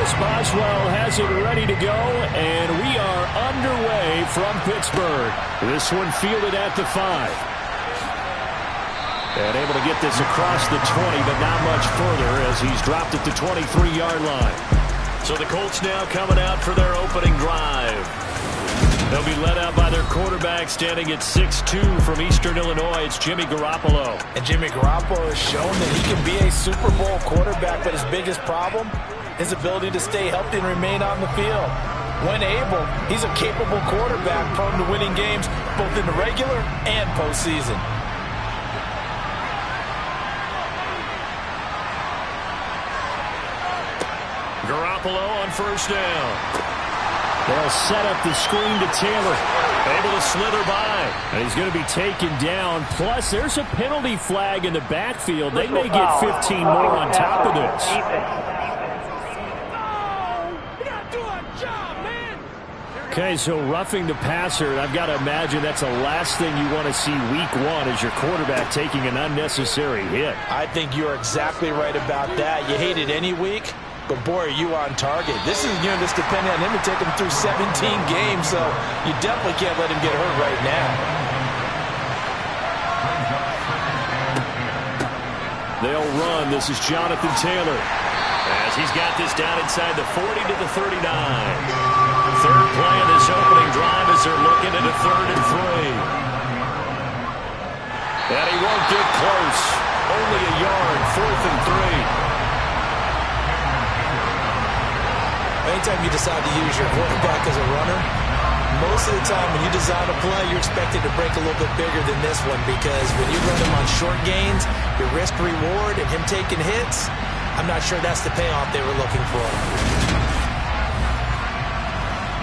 Chris Boswell has it ready to go, and we are underway from Pittsburgh. This one fielded at the 5. And able to get this across the 20, but not much further as he's dropped at the 23-yard line. So the Colts now coming out for their opening drive. They'll be led out by their quarterback standing at 6'2" from Eastern Illinois. It's Jimmy Garoppolo. And Jimmy Garoppolo has shown that he can be a Super Bowl quarterback, but his biggest problem, his ability to stay healthy and remain on the field. When able, he's a capable quarterback prone to winning games both in the regular and postseason. Garoppolo on first down. They'll set up the screen to Taylor. Able to slither by. And he's going to be taken down. Plus, there's a penalty flag in the backfield. They may get 15 more on top of this. Okay, so roughing the passer, I've got to imagine that's the last thing you want to see week 1 as your quarterback taking an unnecessary hit. I think you're exactly right about that. You hate it any week, but boy, are you on target. This is just depending on him to take him through 17 games, so you definitely can't let him get hurt right now. They'll run. This is Jonathan Taylor as he's got this down inside the 40 to the 39. Third play of this opening drive as they're looking at a 3rd and 3. And he won't get close. Only a yard, 4th and 3. Anytime you decide to use your quarterback as a runner, most of the time when you design a play, you're expected to break a little bit bigger than this one, because when you run him on short gains, your risk-reward and him taking hits, I'm not sure that's the payoff they were looking for.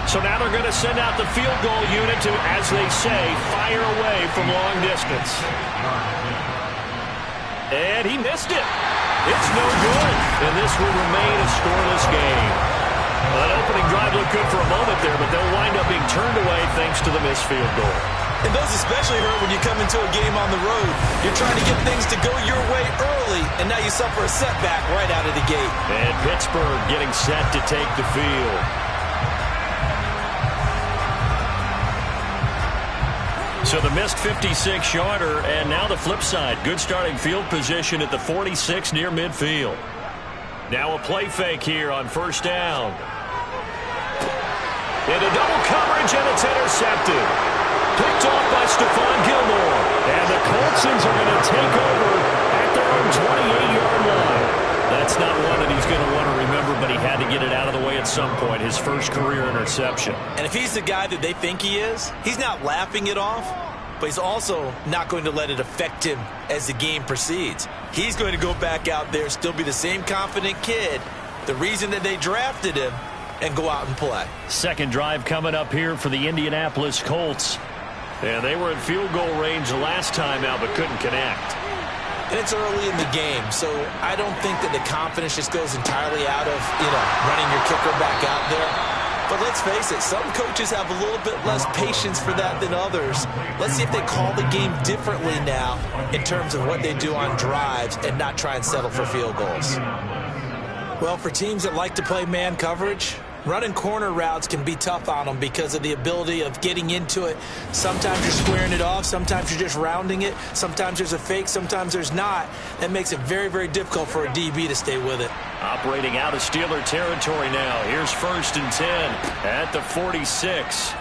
So now they're going to send out the field goal unit to, as they say, fire away from long distance. And he missed it. It's no good. And this will remain a scoreless game. That opening drive looked good for a moment there, but they'll wind up being turned away thanks to the missed field goal. And those especially hurt when you come into a game on the road. You're trying to get things to go your way early, and now you suffer a setback right out of the gate. And Pittsburgh getting set to take the field. So the missed 56-yarder, and now the flip side. Good starting field position at the 46 near midfield. Now a play fake here on first down. Into double coverage, and it's intercepted. Picked off by Stephon Gilmore. And the Coltsons are going to take over at their own 28-yard line. That's not one that he's going to want to remember, but he had to get it out of the way at some point. His first career interception. And if he's the guy that they think he is, he's not laughing it off, but he's also not going to let it affect him as the game proceeds. He's going to go back out there, still be the same confident kid, the reason that they drafted him, and go out and play. Second drive coming up here for the Indianapolis Colts. And they were in field goal range last time out, but couldn't connect. And it's early in the game, so I don't think that the confidence just goes entirely out of, running your kicker back out there. But let's face it, some coaches have a little bit less patience for that than others. Let's see if they call the game differently now in terms of what they do on drives and not try and settle for field goals. Well, for teams that like to play man coverage, running corner routes can be tough on them because of the ability of getting into it. Sometimes you're squaring it off. Sometimes you're just rounding it. Sometimes there's a fake. Sometimes there's not. That makes it very, very difficult for a DB to stay with it. Operating out of Steeler territory now. Here's 1st and 10 at the 46.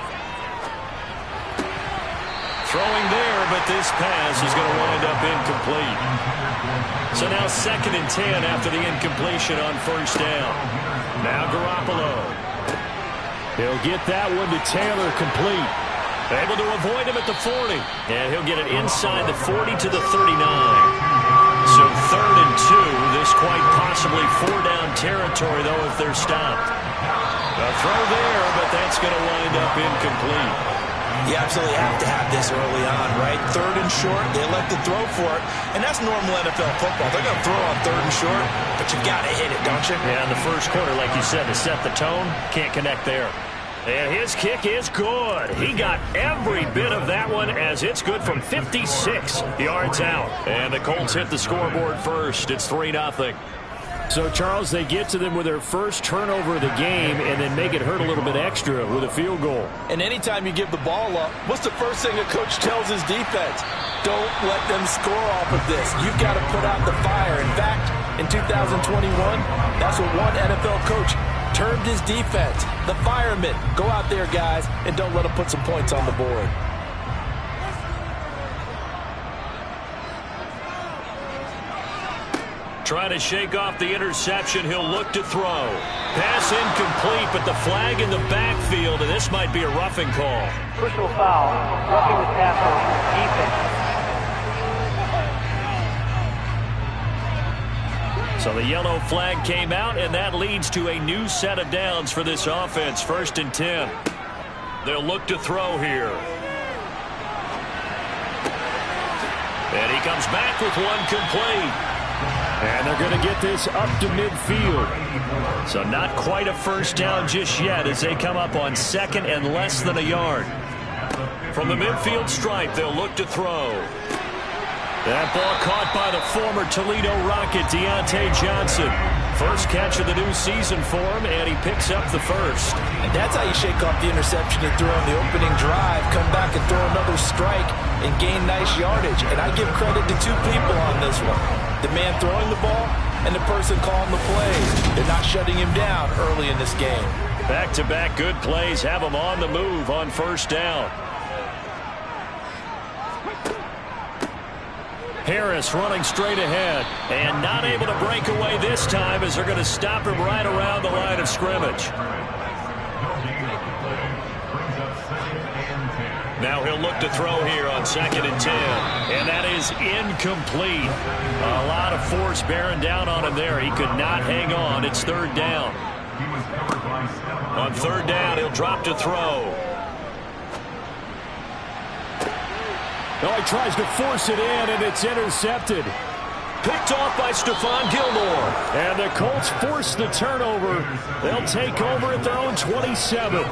Throwing there, but this pass is going to wind up incomplete. So now 2nd and 10 after the incompletion on first down. Now Garoppolo. He'll get that one to Taylor complete. Able to avoid him at the 40. And he'll get it inside the 40 to the 39. So 3rd and 2. This quite possibly 4-down territory, though, if they're stopped. A throw there, but that's going to wind up incomplete. You absolutely have to have this early on, right? 3rd and short, they elect to throw for it. And that's normal NFL football. They're going to throw on 3rd and short, but you've got to hit it, don't you? Yeah, in the first quarter, like you said, to set the tone, can't connect there. And his kick is good. He got every bit of that one as it's good from 56 yards out. And the Colts hit the scoreboard first. It's 3-0. So, Charles, they get to them with their first turnover of the game and then make it hurt a little bit extra with a field goal. And anytime you give the ball up, what's the first thing a coach tells his defense? Don't let them score off of this. You've got to put out the fire. In fact, in 2021, that's what one NFL coach termed his defense. The firemen. Go out there, guys, and don't let them put some points on the board. Trying to shake off the interception. He'll look to throw. Pass incomplete, but the flag in the backfield, and this might be a roughing call. Personal foul. Roughing the passer. Defense. So the yellow flag came out, and that leads to a new set of downs for this offense. 1st and 10. They'll look to throw here. And he comes back with one complete. And they're going to get this up to midfield. So not quite a first down just yet as they come up on 2nd and less than a yard. From the midfield stripe, they'll look to throw. That ball caught by the former Toledo Rocket, Deontay Johnson. First catch of the new season for him, and he picks up the first. And that's how you shake off the interception and throw on the opening drive, come back and throw another strike, and gain nice yardage. And I give credit to two people on this one. The man throwing the ball and the person calling the plays. They're not shutting him down early in this game. Back-to-back good plays have him on the move on first down. Harris running straight ahead and not able to break away this time as they're going to stop him right around the line of scrimmage. Now he'll look to throw here on 2nd and 10. And that is incomplete. A lot of force bearing down on him there. He could not hang on. It's 3rd down. On 3rd down, he'll drop to throw. Oh, he tries to force it in, and it's intercepted. Picked off by Stephon Gilmore. And the Colts force the turnover. They'll take over at their own 27.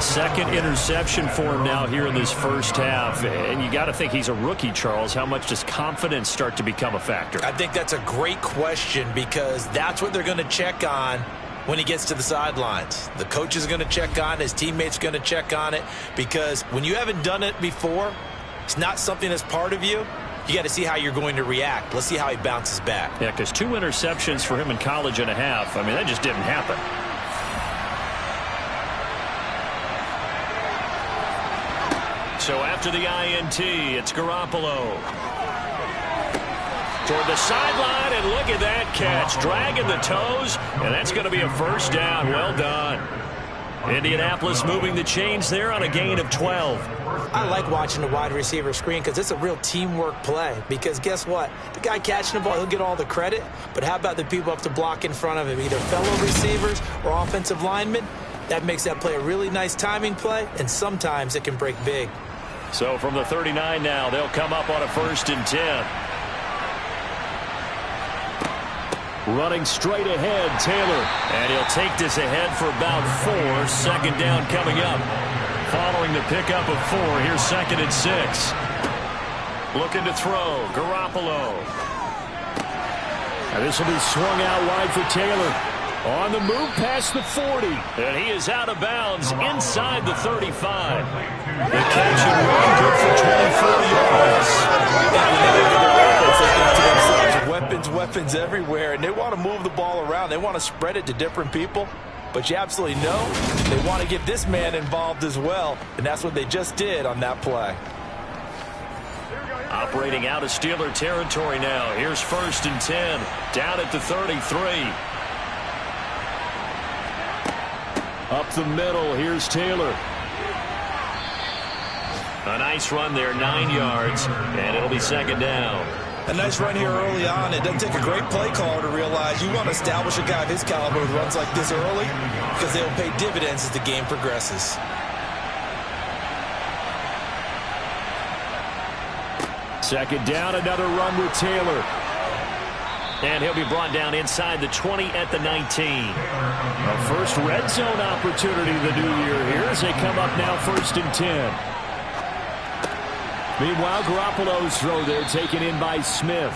Second interception for him now here in this first half. And you got to think he's a rookie, Charles. How much does confidence start to become a factor? I think that's a great question because that's what they're going to check on when he gets to the sidelines. The coach is going to check on it. His teammates going to check on it because when you haven't done it before, it's not something that's part of you. You got to see how you're going to react. Let's see how he bounces back. Yeah, because 2 interceptions for him in college and a half. I mean, that just didn't happen. So after the INT, it's Garoppolo. Toward the sideline, and look at that catch. Dragging the toes, and that's going to be a first down. Well done. Indianapolis moving the chains there on a gain of 12. I like watching the wide receiver screen because it's a real teamwork play. Because guess what? The guy catching the ball, he'll get all the credit. But how about the people up to block in front of him, either fellow receivers or offensive linemen? That makes that play a really nice timing play, and sometimes it can break big. So from the 39 now, they'll come up on a 1st and 10. Running straight ahead, Taylor. And he'll take this ahead for about 4. 2nd down coming up. Following the pickup of 4, here's 2nd and 6. Looking to throw, Garoppolo. And this will be swung out wide for Taylor. On the move past the 40. And he is out of bounds inside the 35. The catch and run good for 24 yards. Weapons everywhere, and they want to move the ball around. They want to spread it to different people. But you absolutely know they want to get this man involved as well, and that's what they just did on that play. Operating out of Steeler territory now. Here's 1st and 10. Down at the 33. Up the middle, here's Taylor. A nice run there, 9 yards, and it'll be 2nd down. A nice run here early on. It doesn't take a great play caller to realize you want to establish a guy of his caliber who runs like this early because they'll pay dividends as the game progresses. Second down, another run with Taylor. And he'll be brought down inside the 20 at the 19. A first red zone opportunity the new year here as they come up now 1st and 10. Meanwhile, Garoppolo's throw there taken in by Smith.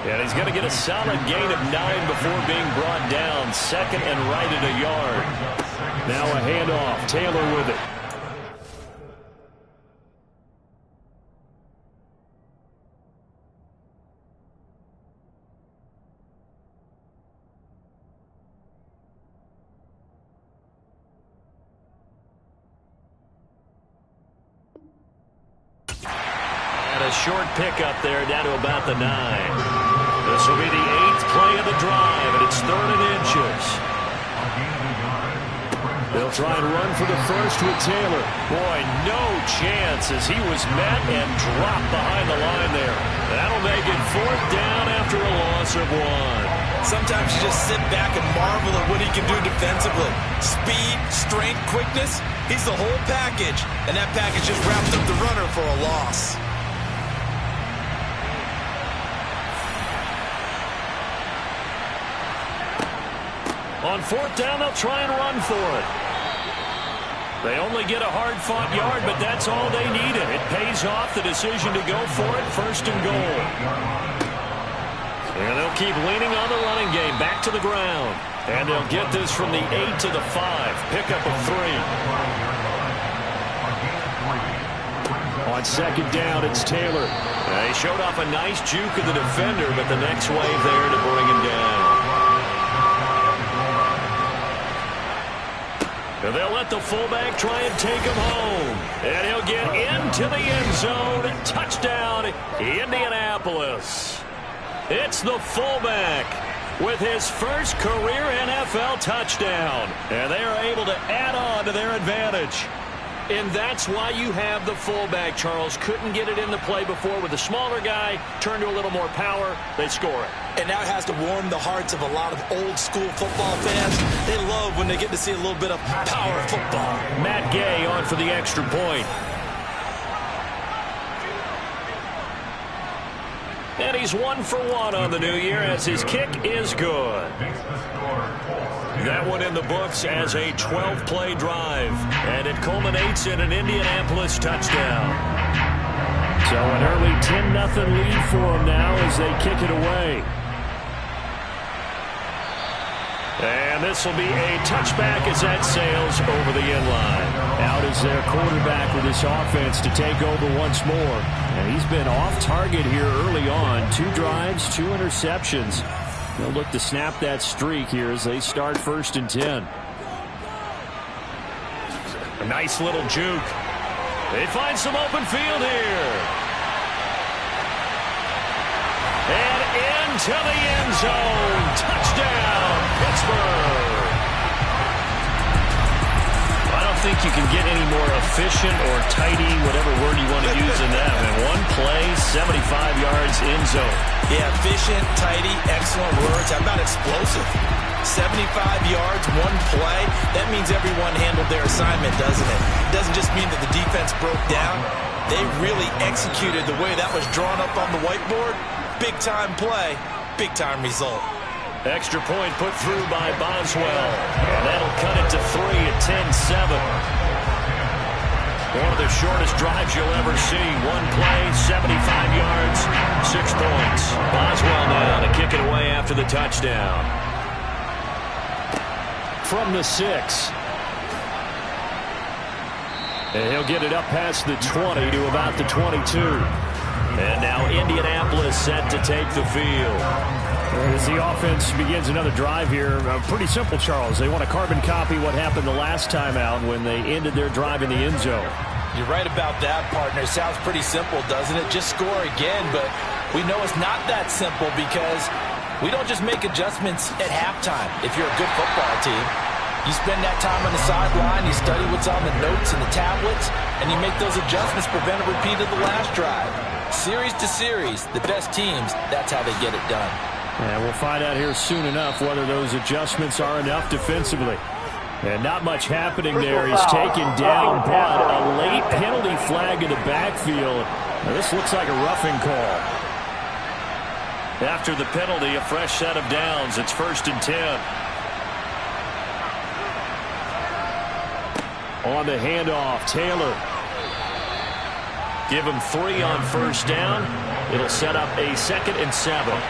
And he's going to get a solid gain of 9 before being brought down. Second and right at a yard. Now a handoff. Taylor with it. Short pickup there down to about the 9. This will be the 8th play of the drive, and it's 3rd and inches. They'll try and run for the first with Taylor. Boy, no chance as he was met and dropped behind the line there. That'll make it 4th down after a loss of 1. Sometimes you just sit back and marvel at what he can do defensively. Speed, strength, quickness, he's the whole package. And that package just wrapped up the runner for a loss. On 4th down, they'll try and run for it. They only get a hard-fought yard, but that's all they needed. It pays off the decision to go for it, 1st and goal. And they'll keep leaning on the running game, back to the ground. And they'll get this from the 8 to the 5, pickup of 3. On 2nd down, it's Taylor. He showed off a nice juke of the defender, but the next wave there to bring him down. And they'll let the fullback try and take him home. And he'll get into the end zone. Touchdown, Indianapolis. It's the fullback with his first career NFL touchdown. And they are able to add on to their advantage. And that's why you have the fullback, Charles. Couldn't get it in the play before with the smaller guy. Turned to a little more power. They score it. And now it has to warm the hearts of a lot of old-school football fans. They love when they get to see a little bit of power football. Matt Gay on for the extra point. And he's 1 for 1 on the new year as his kick is good. That one in the books as a 12-play drive. And it culminates in an Indianapolis touchdown. So an early 10-0 lead for them now as they kick it away. And this will be a touchback as that sails over the end line. Out is their quarterback with this offense to take over once more. And he's been off target here early on. 2 drives, 2 interceptions. They'll look to snap that streak here as they start 1st and 10. A nice little juke. They find some open field here. And into the end zone. Touchdown, Pittsburgh. I don't think you can get any more efficient or tidy, whatever word you want to use in that. And 1 play, 75 yards in zone. Yeah, efficient, tidy, excellent words. How about explosive? 75 yards, 1 play. That means everyone handled their assignment, doesn't it? It doesn't just mean that the defense broke down. They really executed the way that was drawn up on the whiteboard. Big-time play, big-time result. Extra point put through by Boswell. And that'll cut it to 3 at 10-7. One of the shortest drives you'll ever see. 1 play, 75 yards, 6 points. Boswell now to kick it away after the touchdown. From the 6. And he'll get it up past the 20 to about the 22. And now Indianapolis set to take the field. As the offense begins another drive here, pretty simple, Charles. They want to carbon copy what happened the last time out when they ended their drive in the end zone. You're right about that, partner. Sounds pretty simple, doesn't it? Just score again, but we know it's not that simple because we don't just make adjustments at halftime if you're a good football team. You spend that time on the sideline, you study what's on the notes and the tablets, and you make those adjustments, prevent a repeat of the last drive. Series to series, the best teams, that's how they get it done. And we'll find out here soon enough whether those adjustments are enough defensively. And not much happening there. He's taken down, but a late penalty flag in the backfield. Now, this looks like a roughing call. After the penalty, a fresh set of downs. It's 1st and 10. On the handoff, Taylor. Give him 3 on 1st down. It'll set up a 2nd and 7.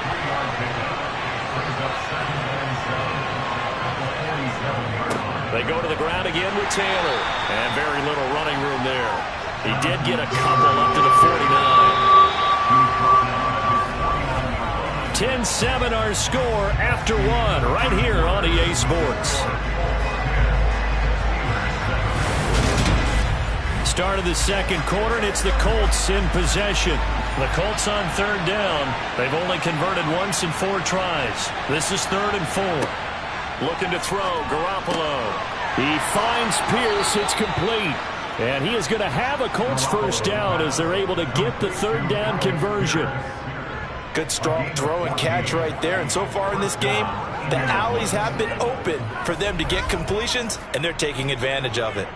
They go to the ground again with Taylor. And very little running room there. He did get a couple up to the 49. 10-7 our score after 1 right here on EA Sports. Start of the 2nd quarter, and it's the Colts in possession. The Colts on 3rd down. They've only converted once in 4 tries. This is 3rd and 4. Looking to throw, Garoppolo. He finds Pierce. It's complete. And he is going to have a Colts 1st down as they're able to get the 3rd down conversion. Good strong throw and catch right there. And so far in this game, the alleys have been open for them to get completions, and they're taking advantage of it.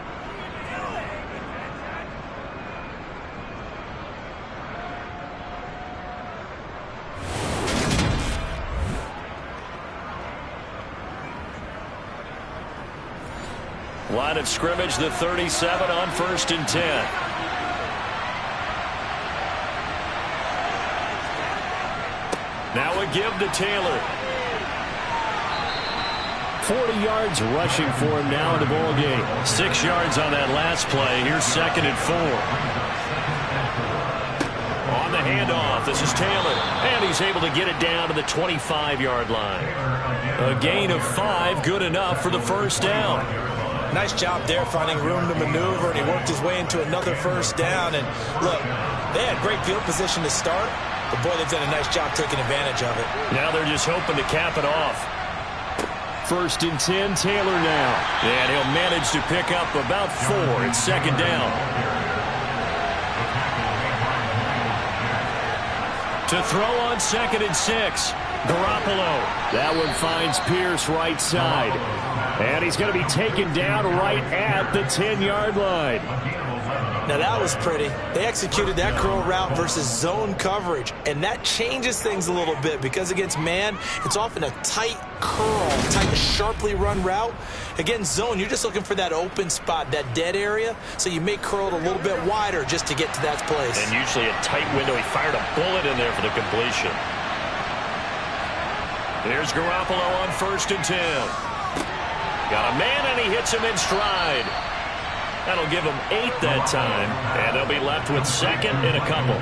Line of scrimmage, the 37 on 1st and 10. Now a give to Taylor. 40 yards rushing for him now in the ball game. 6 yards on that last play. Here's 2nd and 4. On the handoff, this is Taylor. And he's able to get it down to the 25-yard line. A gain of 5, good enough for the 1st down. Nice job there finding room to maneuver, and he worked his way into another 1st down. And look, they had great field position to start, but boy, they've done a nice job taking advantage of it. Now they're just hoping to cap it off. 1st and 10, Taylor now. And he'll manage to pick up about 4. It's 2nd down. To throw on 2nd and 6. Garoppolo. That one finds Pierce right side. And he's going to be taken down right at the 10-yard line. Now that was pretty. They executed that curl route versus zone coverage, and that changes things a little bit because against man, it's often a tight curl, tight, sharply run route. Against zone, you're just looking for that open spot, that dead area, so you may curl it a little bit wider just to get to that place. And usually a tight window. He fired a bullet in there for the completion. Here's Garoppolo on 1st and 10. Got a man, and he hits him in stride. That'll give him 8 that time, and they'll be left with 2nd and a couple.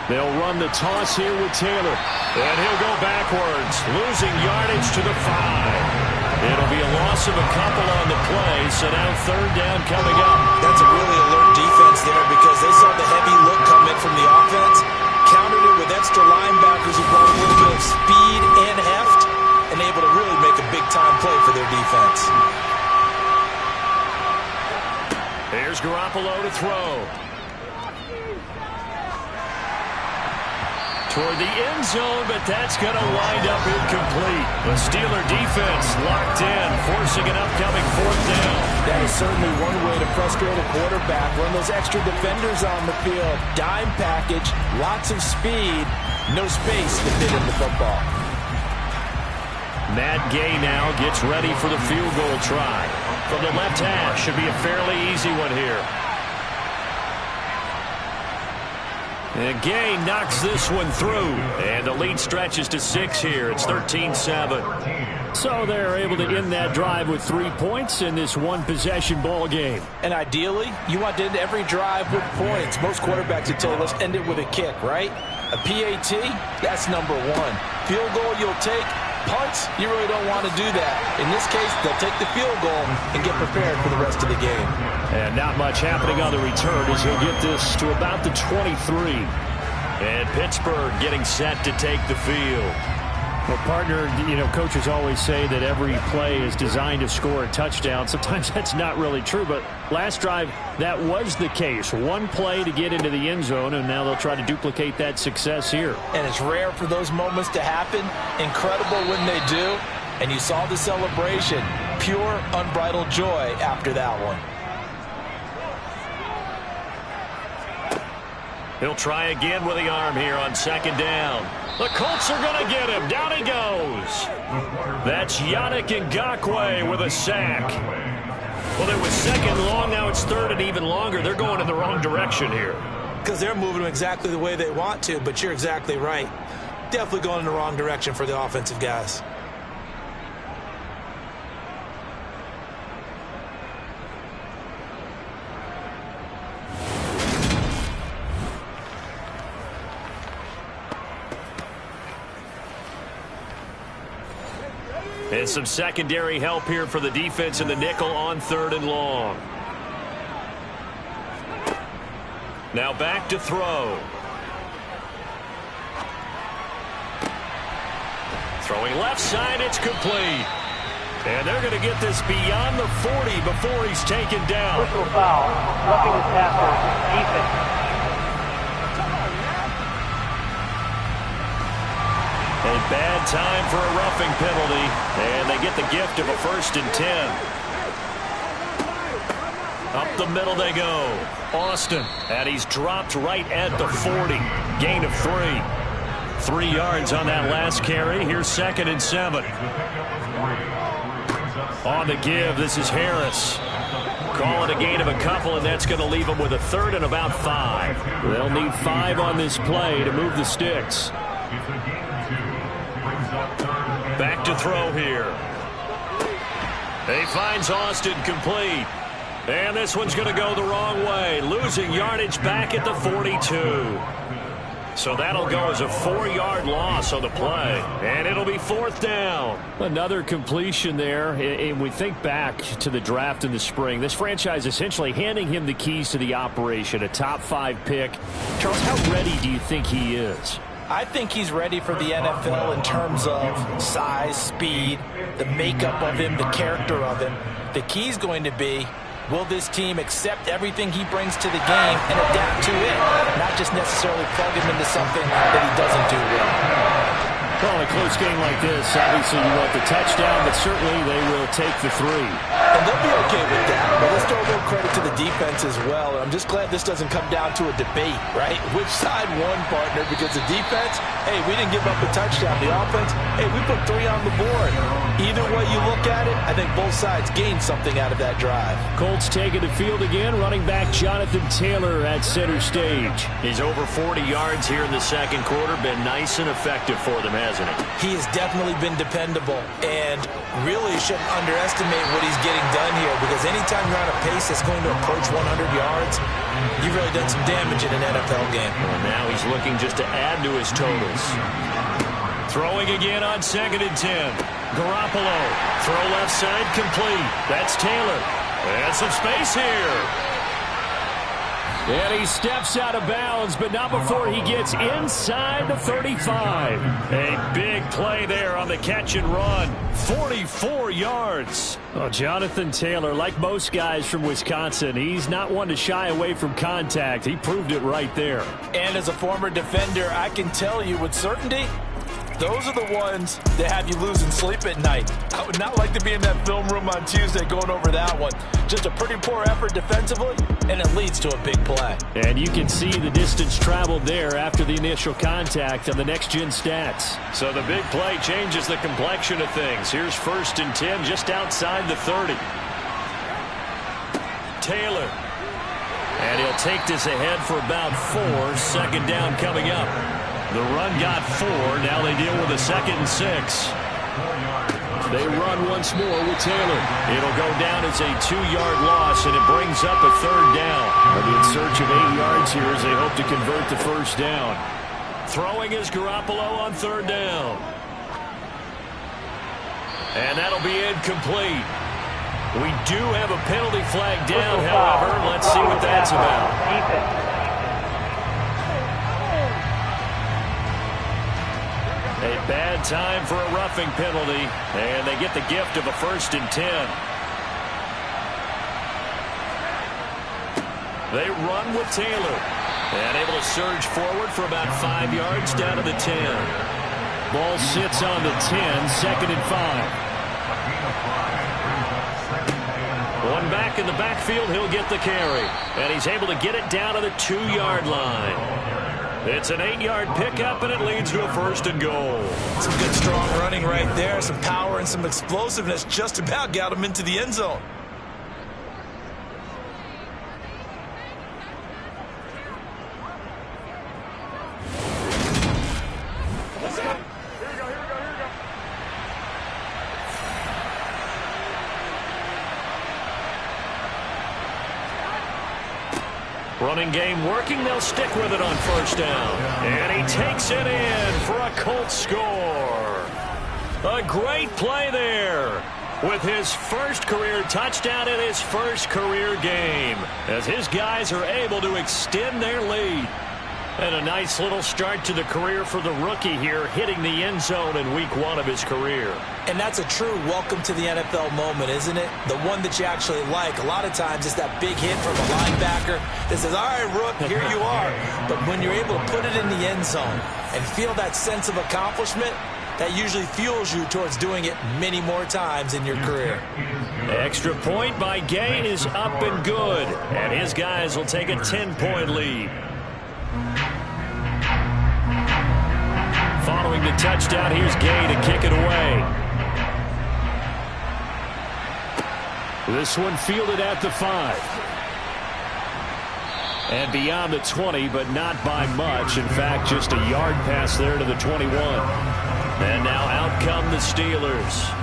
They'll run the toss here with Taylor. And he'll go backwards, losing yardage to the 5. It'll be a loss of a couple on the play, so now 3rd down coming up. That's a really alert defense there because they saw the heavy look come in from the offense, countered it with extra linebackers who brought a little bit of speed and heft, and able to really make a big-time play for their defense. Here's Garoppolo to throw. Toward the end zone, but that's going to wind up incomplete. The Steeler defense locked in, forcing an upcoming 4th down. That is certainly one way to frustrate a quarterback. Run those extra defenders on the field. Dime package, lots of speed, no space to fit in the football. Matt Gay now gets ready for the field goal try. From the left hash, should be a fairly easy one here. And Gay knocks this one through. And the lead stretches to 6 here. It's 13-7. So they're able to end that drive with 3 points in this one-possession ball game. And ideally, you want to end every drive with points. Most quarterbacks would tell you, let's end it with a kick, right? A PAT, that's number 1. Field goal you'll take. Punts, you really don't want to do that. In this case, they'll take the field goal and get prepared for the rest of the game. And not much happening on the return as he'll get this to about the 23. And Pittsburgh getting set to take the field. Well, partner, coaches always say that every play is designed to score a touchdown. Sometimes that's not really true, but last drive, that was the case. One play to get into the end zone, and now they'll try to duplicate that success here. And it's rare for those moments to happen. Incredible when they do. And you saw the celebration. Pure, unbridled joy after that one. He'll try again with the arm here on second down. The Colts are going to get him. Down he goes. That's Yannick Ngakoue with a sack. Well, it was second long. Now it's third and even longer. They're going in the wrong direction here. Because they're moving them exactly the way they want to, but you're exactly right. Definitely going in the wrong direction for the offensive guys. And some secondary help here for the defense in the nickel on third and long. Now back to throw. Throwing left side, it's complete. And they're going to get this beyond the 40 before he's taken down. Personal foul. Roughing the passer. Defense. A bad time for a roughing penalty, and they get the gift of a 1st and 10. Up the middle they go. Austin, and he's dropped right at the 40. Gain of 3. 3 yards on that last carry. Here's 2nd and 7. On the give, this is Harris. Call it a gain of a couple, and that's going to leave them with a 3rd and about 5. They'll need 5 on this play to move the sticks. Back to throw here. He finds Austin complete. And this one's going to go the wrong way. Losing yardage back at the 42. So that'll go as a 4-yard loss on the play. And it'll be 4th down. Another completion there. And we think back to the draft in the spring. This franchise essentially handing him the keys to the operation. A top 5 pick. Charles, how ready do you think he is? I think he's ready for the NFL in terms of size, speed, the makeup of him, the character of him. The key's going to be, will this team accept everything he brings to the game and adapt to it, not just necessarily plug him into something that he doesn't do well. Well, a close game like this, obviously you want the touchdown, but certainly they will take the 3. And they'll be okay with that, but let's throw a little credit to the defense as well. And I'm just glad this doesn't come down to a debate, right? Which side won, partner? Because the defense, hey, we didn't give up a touchdown. The offense, hey, we put 3 on the board. Either way you look at it, I think both sides gained something out of that drive. Colts taking the field again. Running back Jonathan Taylor at center stage. He's over 40 yards here in the second quarter. Been nice and effective for them, hasn't he? He has definitely been dependable, and really shouldn't underestimate what he's getting done here, because anytime you're on a pace that's going to approach 100 yards, you've really done some damage in an NFL game. Well, now he's looking just to add to his totals. Throwing again on 2nd and 10. Garoppolo. Throw left side complete. That's Taylor. And some space here. And he steps out of bounds, but not before he gets inside the 35. A big play there on the catch and run. 44 yards. Well, Jonathan Taylor, like most guys from Wisconsin, he's not one to shy away from contact. He proved it right there. And as a former defender, I can tell you with certainty, those are the ones that have you losing sleep at night. I would not like to be in that film room on Tuesday going over that one. Just a pretty poor effort defensively, and it leads to a big play. And you can see the distance traveled there after the initial contact on the next-gen stats. So the big play changes the complexion of things. Here's 1st and 10 just outside the 30. Taylor. And he'll take this ahead for about 4. 2nd down coming up. The run got 4. Now they deal with a 2nd and 6. They run once more with Taylor. It'll go down as a 2-yard loss, and it brings up a 3rd down. They'll be in search of 8 yards here as they hope to convert the 1st down. Throwing is Garoppolo on 3rd down. And that'll be incomplete. We do have a penalty flag down, however. Let's see what that's about. Defense. A bad time for a roughing penalty, and they get the gift of a 1st and 10. They run with Taylor, and able to surge forward for about 5 yards down to the 10. Ball sits on the 10, 2nd and 5. One back in the backfield, he'll get the carry. And he's able to get it down to the 2-yard line. It's an 8-yard pickup, and it leads to a 1st and goal. Some good, strong running right there. Some power and some explosiveness just about got him into the end zone. Running game working. They'll stick with it on 1st down. And he takes it in for a Colts score. A great play there with his first career touchdown in his first career game, as his guys are able to extend their lead. And a nice little start to the career for the rookie here, hitting the end zone in week 1 of his career. And that's a true welcome to the NFL moment, isn't it? The one that you actually like. A lot of times it's that big hit from a linebacker that says, all right, Rook, here you are. But when you're able to put it in the end zone and feel that sense of accomplishment, that usually fuels you towards doing it many more times in your career. Extra point by Gay is up and good. And his guys will take a 10-point lead. Following the touchdown, here's Gay to kick it away. This one fielded at the 5. And beyond the 20, but not by much. In fact, just a yard pass there to the 21. And now out come the Steelers.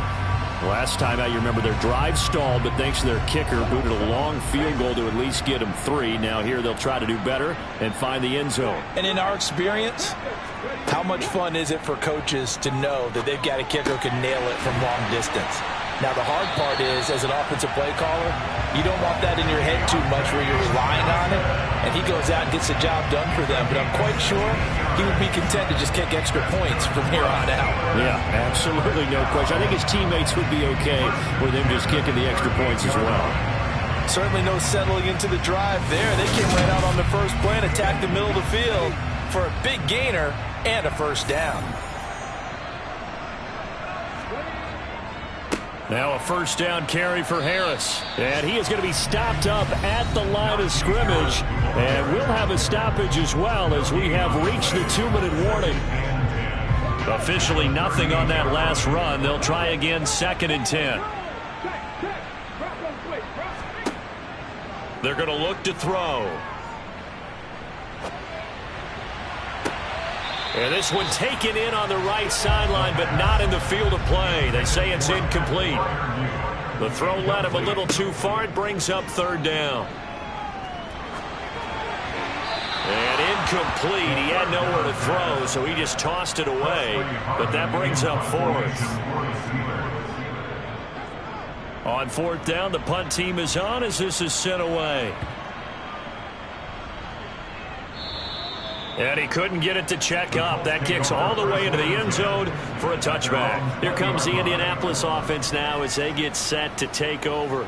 Last time out, you remember their drive stalled, but thanks to their kicker, booted a long field goal to at least get them 3. Now here they'll try to do better and find the end zone. And in our experience, how much fun is it for coaches to know that they've got a kicker who can nail it from long distance? Now, the hard part is, as an offensive play caller, you don't want that in your head too much where you're relying on it, and he goes out and gets the job done for them. But I'm quite sure he would be content to just kick extra points from here on out. Yeah, absolutely, no question. I think his teammates would be okay with him just kicking the extra points as well. Certainly no settling into the drive there. They came right out on the first play and attacked the middle of the field for a big gainer and a 1st down. Now a 1st down carry for Harris. And he is going to be stopped up at the line of scrimmage. And we'll have a stoppage as well, as we have reached the 2-minute warning. Officially nothing on that last run. They'll try again, 2nd and 10. They're going to look to throw. And this one taken in on the right sideline, but not in the field of play. They say it's incomplete. The throw led him a little too far. It brings up 3rd down. And incomplete. He had nowhere to throw, so he just tossed it away. But that brings up 4th. On 4th down, the punt team is on as this is sent away. And he couldn't get it to check up. That kicks all the way into the end zone for a touchback. Here comes the Indianapolis offense now as they get set to take over.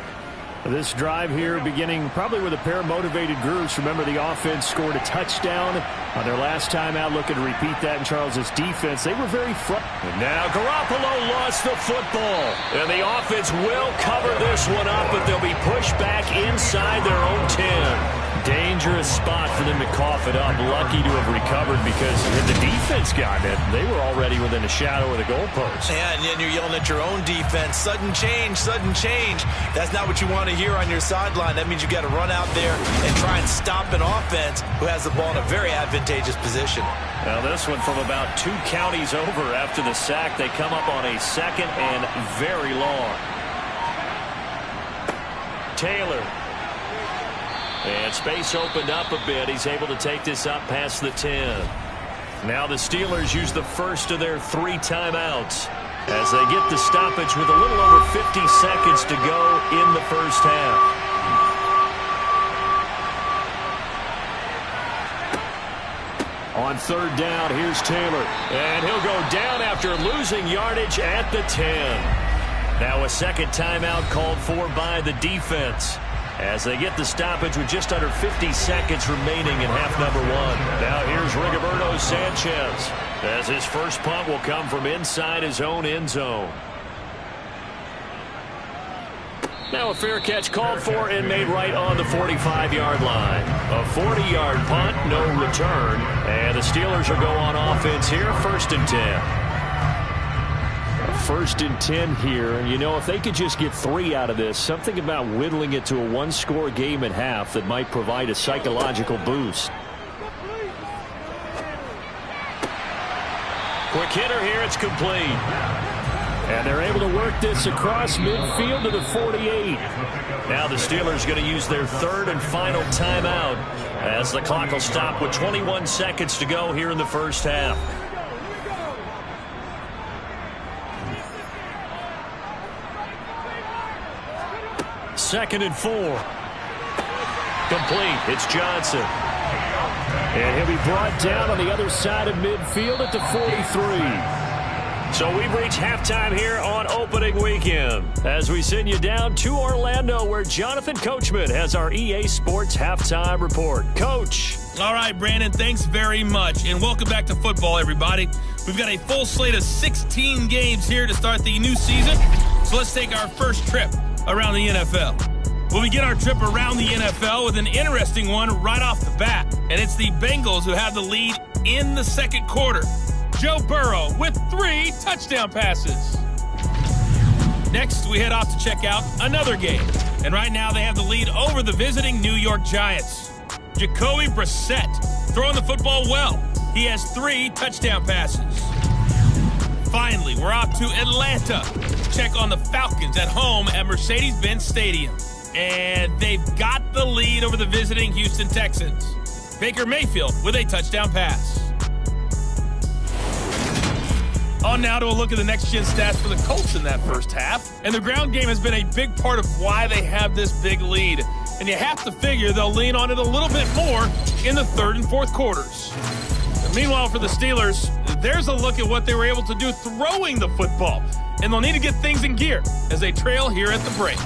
This drive here beginning probably with a pair of motivated groups. Remember, the offense scored a touchdown on their last time out. Looking to repeat that in Charles's defense. They were very And now Garoppolo lost the football. And the offense will cover this one up, but they'll be pushed back inside their own 10. Dangerous spot for them to cough it up. Lucky to have recovered, because had the defense gotten it, they were already within a shadow of the goalpost. Yeah, and then you're yelling at your own defense. Sudden change, sudden change. That's not what you want to hear on your sideline. That means you've got to run out there and try and stop an offense who has the ball in a very advantageous position. Now this one from about 2 counties over after the sack. They come up on a 2nd and very long. Taylor. And space opened up a bit. He's able to take this up past the 10. Now the Steelers use the first of their 3 timeouts as they get the stoppage with a little over 50 seconds to go in the first half. On 3rd down, here's Taylor. And he'll go down after losing yardage at the 10. Now a 2nd timeout called for by the defense, as they get the stoppage with just under 50 seconds remaining in half number 1. Now here's Rigoberto Sanchez, as his first punt will come from inside his own end zone. Now a fair catch called for and made right on the 45-yard line. A 40-yard punt, no return. And the Steelers will go on offense here, 1st and 10. 1st and 10 here. And, you know, if they could just get 3 out of this, something about whittling it to a one-score game at half that might provide a psychological boost. Quick hitter here. It's complete. And they're able to work this across midfield to the 48. Now the Steelers going to use their 3rd and final timeout as the clock will stop with 21 seconds to go here in the first half. Second and 4. Complete. It's Johnson. And he'll be brought down on the other side of midfield at the 43. So we've reached halftime here on opening weekend as we send you down to Orlando where Jonathan Coachman has our EA Sports halftime report. Coach. All right, Brandon, thanks very much. And welcome back to football, everybody. We've got a full slate of 16 games here to start the new season. So let's take our first trip around the NFL. We'll begin our trip around the NFL with an interesting one right off the bat. And it's the Bengals who have the lead in the second quarter. Joe Burrow with 3 touchdown passes. Next, we head off to check out another game. And right now, they have the lead over the visiting New York Giants. Jacoby Brissett throwing the football well. He has 3 touchdown passes. Finally, we're off to Atlanta to check on the Falcons at home at Mercedes-Benz Stadium. And they've got the lead over the visiting Houston Texans. Baker Mayfield with a touchdown pass. On now to a look at the next-gen stats for the Colts in that first half. And the ground game has been a big part of why they have this big lead. And you have to figure they'll lean on it a little bit more in the 3rd and 4th quarters. And meanwhile, for the Steelers, there's a look at what they were able to do throwing the football. And they'll need to get things in gear as they trail here at the break.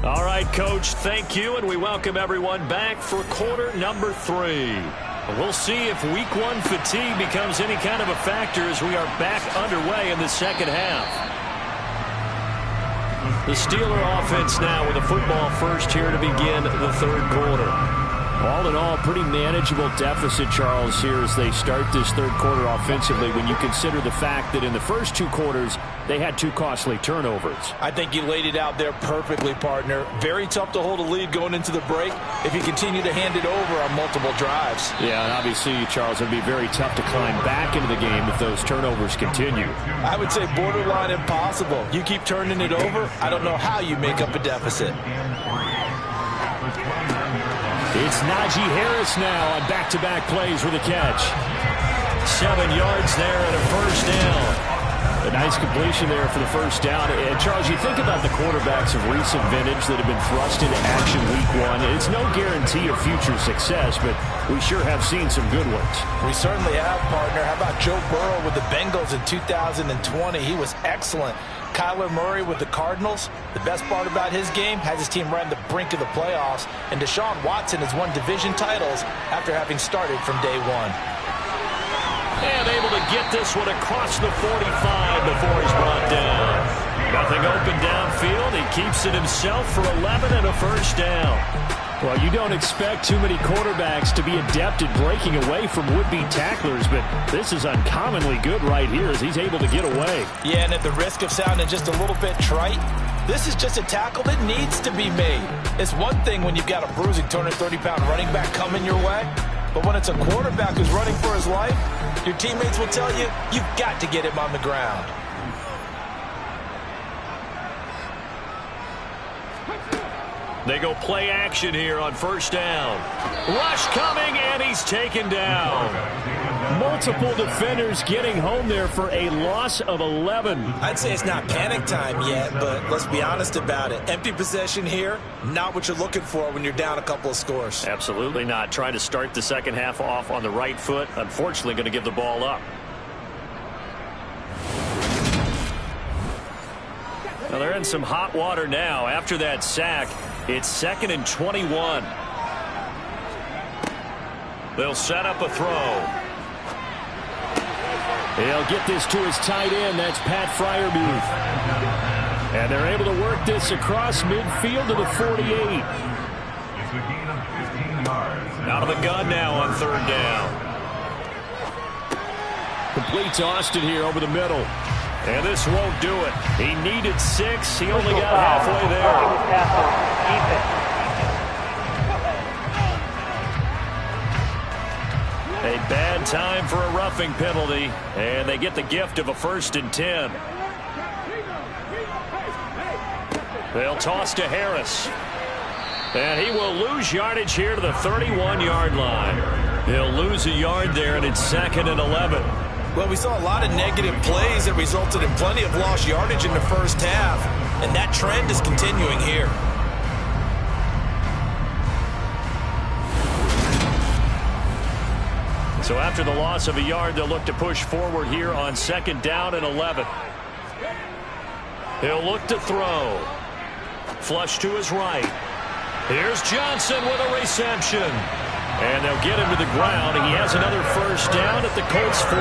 All right, Coach, thank you. And we welcome everyone back for quarter number 3. We'll see if week 1 fatigue becomes any kind of a factor as we are back underway in the second half. The Steeler offense now with a football first here to begin the 3rd quarter. All in all, pretty manageable deficit, Charles, here as they start this 3rd quarter offensively when you consider the fact that in the first 2 quarters, they had 2 costly turnovers. I think you laid it out there perfectly, partner. Very tough to hold a lead going into the break if you continue to hand it over on multiple drives. Yeah, and obviously, Charles, it would be very tough to climb back into the game if those turnovers continue. I would say borderline impossible. You keep turning it over, I don't know how you make up a deficit. It's Najee Harris now on back-to-back plays with a catch. 7 yards there and a first down. A nice completion there for the first down. And, Charles, you think about the quarterbacks of recent vintage that have been thrust into action week 1. It's no guarantee of future success, but we sure have seen some good ones. We certainly have, partner. How about Joe Burrow with the Bengals in 2020? He was excellent. Kyler Murray with the Cardinals. The best part about his game has his team right on the brink of the playoffs. And Deshaun Watson has won division titles after having started from day 1. And able to get this one across the 45 before he's brought down. Nothing open downfield. He keeps it himself for 11 and a first down. Well, you don't expect too many quarterbacks to be adept at breaking away from would-be tacklers, but this is uncommonly good right here as he's able to get away. Yeah, and at the risk of sounding just a little bit trite, this is just a tackle that needs to be made. It's one thing when you've got a bruising 230-pound running back coming your way, but when it's a quarterback who's running for his life, your teammates will tell you, you've got to get him on the ground. They go play action here on first down. Rush coming, and he's taken down. Multiple defenders getting home there for a loss of 11. I'd say it's not panic time yet, but let's be honest about it. Empty possession here, not what you're looking for when you're down a couple of scores. Absolutely not. Trying to start the second half off on the right foot. Unfortunately, going to give the ball up. Well, they're in some hot water now. After that sack, it's 2nd and 21. They'll set up a throw. He'll get this to his tight end. That's Pat Freiermuth. And they're able to work this across midfield to the 48. It's a gain of 15 yards. Out of the gun now on third down. Completes Austin here over the middle. And this won't do it. He needed 6. He only got halfway there. Roughing the passer, defense. A bad time for a roughing penalty, and they get the gift of a 1st and 10. They'll toss to Harris. And he will lose yardage here to the 31-yard line. He'll lose a yard there, and it's 2nd and 11. Well, we saw a lot of negative plays that resulted in plenty of lost yardage in the first half, and that trend is continuing here. So after the loss of a yard, they'll look to push forward here on 2nd down and 11. He'll look to throw. Flush to his right. Here's Johnson with a reception. And they'll get him to the ground. He has another 1st down at the Colts 14.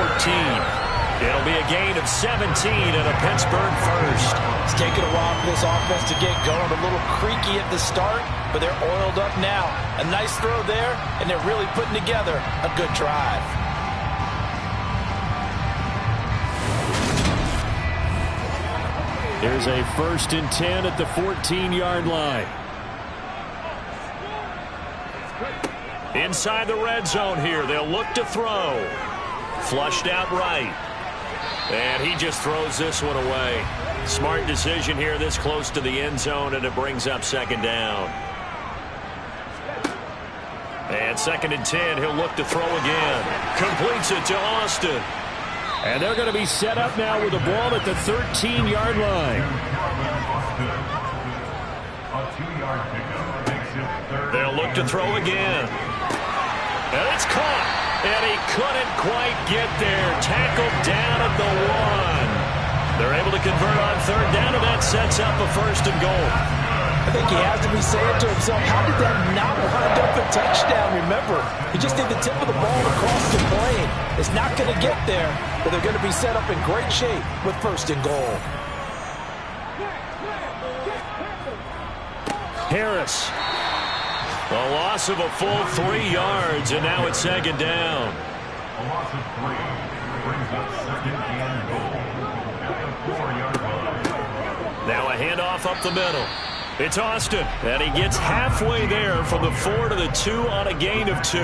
It'll be a gain of 17 and a Pittsburgh 1st. It's taken a while for this offense to get going. A little creaky at the start, but they're oiled up now. A nice throw there, and they're really putting together a good drive. There's a 1st and 10 at the 14-yard line. Inside the red zone here. They'll look to throw. Flushed out right. And he just throws this one away. Smart decision here this close to the end zone, and it brings up 2nd down. And 2nd and 10. He'll look to throw again. Completes it to Austin. And they're going to be set up now with the ball at the 13-yard line. A 2-yard pickup makes it 3rd. They'll look to throw again. And it's caught. And he couldn't quite get there. Tackled down at the 1. They're able to convert on 3rd down, and that sets up a 1st and goal. I think he has to be saying to himself, how did that not wind up a touchdown? Remember, he just did the tip of the ball across the plane. It's not going to get there, but they're going to be set up in great shape with 1st and goal. Harris. A loss of a full 3 yards, and now it's 2nd down. A loss of 3 brings up 2nd and goal at the 4-yard line. Now a handoff up the middle. It's Austin, and he gets halfway there from the 4 to the 2 on a gain of 2. A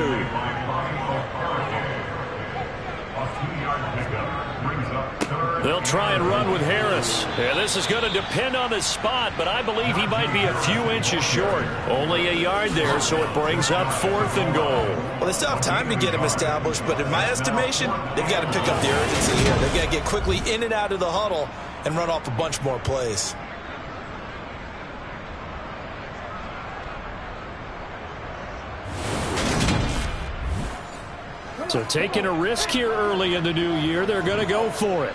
2-yard pickup brings up 3rd. They'll try and run with Harris. And this is going to depend on the spot, but I believe he might be a few inches short. Only a yard there, so it brings up 4th and goal. Well, they still have time to get him established, but in my estimation, they've got to pick up the urgency here. They've got to get quickly in and out of the huddle and run off a bunch more plays. So taking a risk here early in the new year, they're going to go for it.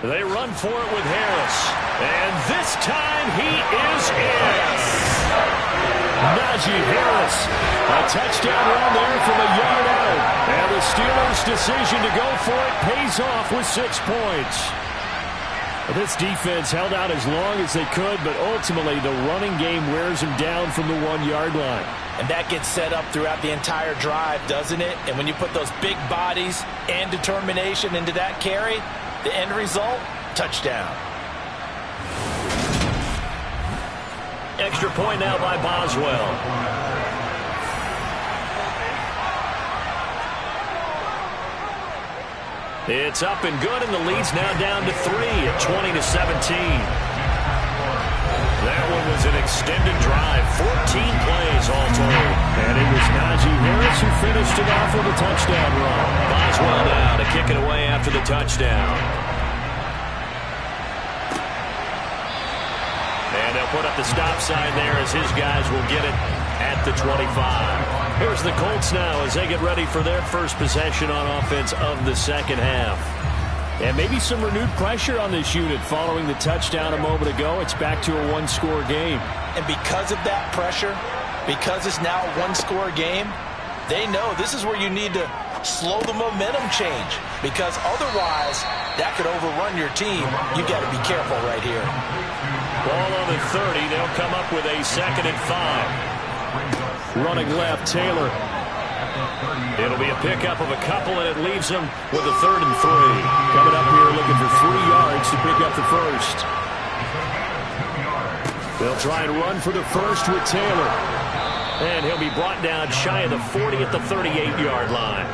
They run for it with Harris. And this time he is in. Najee Harris. A touchdown run there from a yard out. And the Steelers' decision to go for it pays off with 6 points. This defense held out as long as they could, but ultimately the running game wears them down from the 1-yard line. And that gets set up throughout the entire drive, doesn't it? And when you put those big bodies and determination into that carry, the end result, touchdown. Extra point now by Boswell. It's up and good, and the lead's now down to 3 at 20-17. That one was an extended drive, 14 plays all told. And it was Najee Harris who finished it off with a touchdown run. Boswell now to kick it away after the touchdown. And they'll put up the stop sign there as his guys will get it at the 25. Here's the Colts now as they get ready for their first possession on offense of the second half. And maybe some renewed pressure on this unit following the touchdown a moment ago. It's back to a one-score game. And because of that pressure, because it's now a one-score game, they know this is where you need to slow the momentum change, because otherwise that could overrun your team. You got to be careful right here. Ball on the 30. They'll come up with a 2nd and 5. Running left, Taylor. It'll be a pickup of a couple, and it leaves them with a 3rd and 3. Coming up here looking for 3 yards to pick up the first. They'll try and run for the first with Taylor. And he'll be brought down shy of the 40 at the 38-yard line.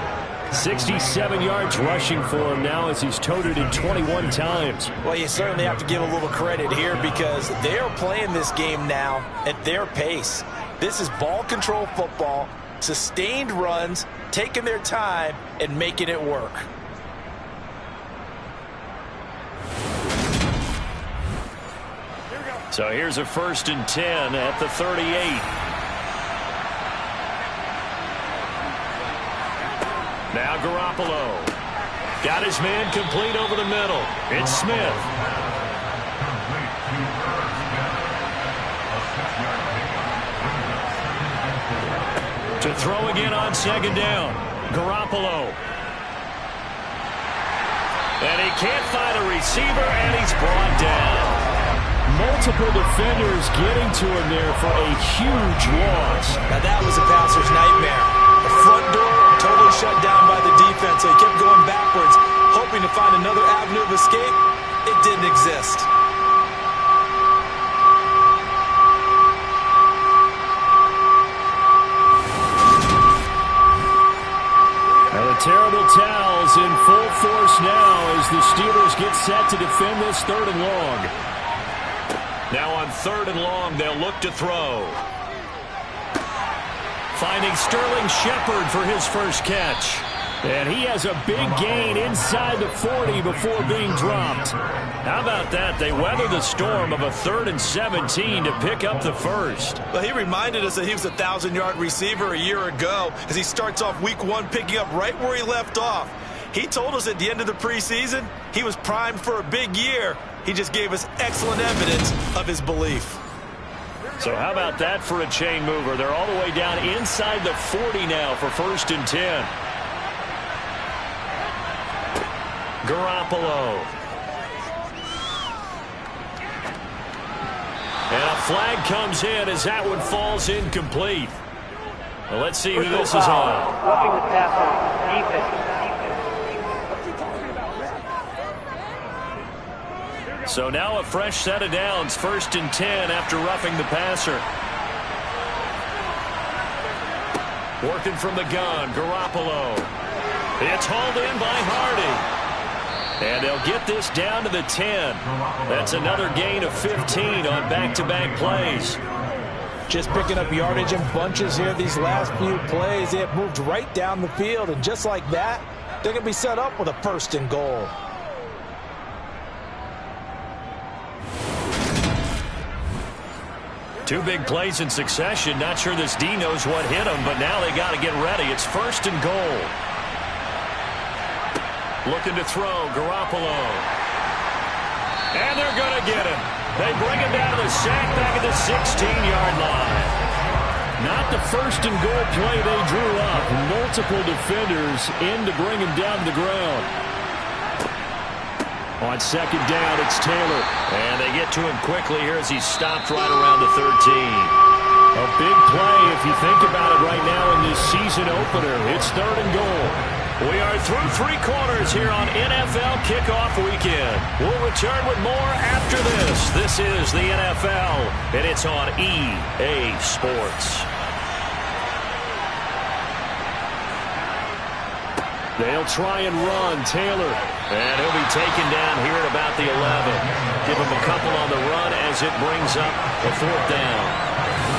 67 yards rushing for him now as he's toted it 21 times. Well, you certainly have to give a little credit here because they're playing this game now at their pace. This is ball control football, sustained runs, taking their time, and making it work. So here's a 1st and 10 at the 38. Now Garoppolo. Got his man complete over the middle. It's Smith. To throw again on 2nd down. Garoppolo. And he can't find a receiver, and he's brought down. Multiple defenders getting to him there for a huge loss. Now that was a passer's nightmare. The front door totally shut down by the defense, so he kept going backwards, hoping to find another avenue of escape. It didn't exist. Now the terrible towels in full force now as the Steelers get set to defend this 3rd and long. Now on 3rd and long, they'll look to throw. Finding Sterling Shepard for his first catch. And he has a big gain inside the 40 before being dropped. How about that? They weather the storm of a 3rd and 17 to pick up the first. Well, he reminded us that he was a 1,000-yard receiver a year ago as he starts off week 1 picking up right where he left off. He told us at the end of the preseason he was primed for a big year. He just gave us excellent evidence of his belief. So how about that for a chain mover? They're all the way down inside the 40 now for 1st and 10. Garoppolo. And a flag comes in as that one falls incomplete. Well, let's see who this is on. Roughing the passer, defense. So now a fresh set of downs, 1st and 10 after roughing the passer. Working from the gun, Garoppolo. It's hauled in by Hardy. And they'll get this down to the 10. That's another gain of 15 on back-to-back plays. Just picking up yardage in bunches here these last few plays. They have moved right down the field, and just like that, they're going to be set up with a 1st and goal. Two big plays in succession. Not sure this D knows what hit him, but now they got to get ready. It's 1st and goal. Looking to throw, Garoppolo. And they're going to get him. They bring him down to the sack back at the 16-yard line. Not the 1st and goal play they drew up. Multiple defenders in to bring him down to the ground. On 2nd down, it's Taylor. And they get to him quickly here as he's stopped right around the 13. A big play if you think about it right now in this season opener. It's 3rd and goal. We are through 3 quarters here on NFL Kickoff Weekend. We'll return with more after this. This is the NFL, and it's on EA Sports. They'll try and run. Taylor. And he'll be taken down here at about the 11. Give him a couple on the run as it brings up a 4th down.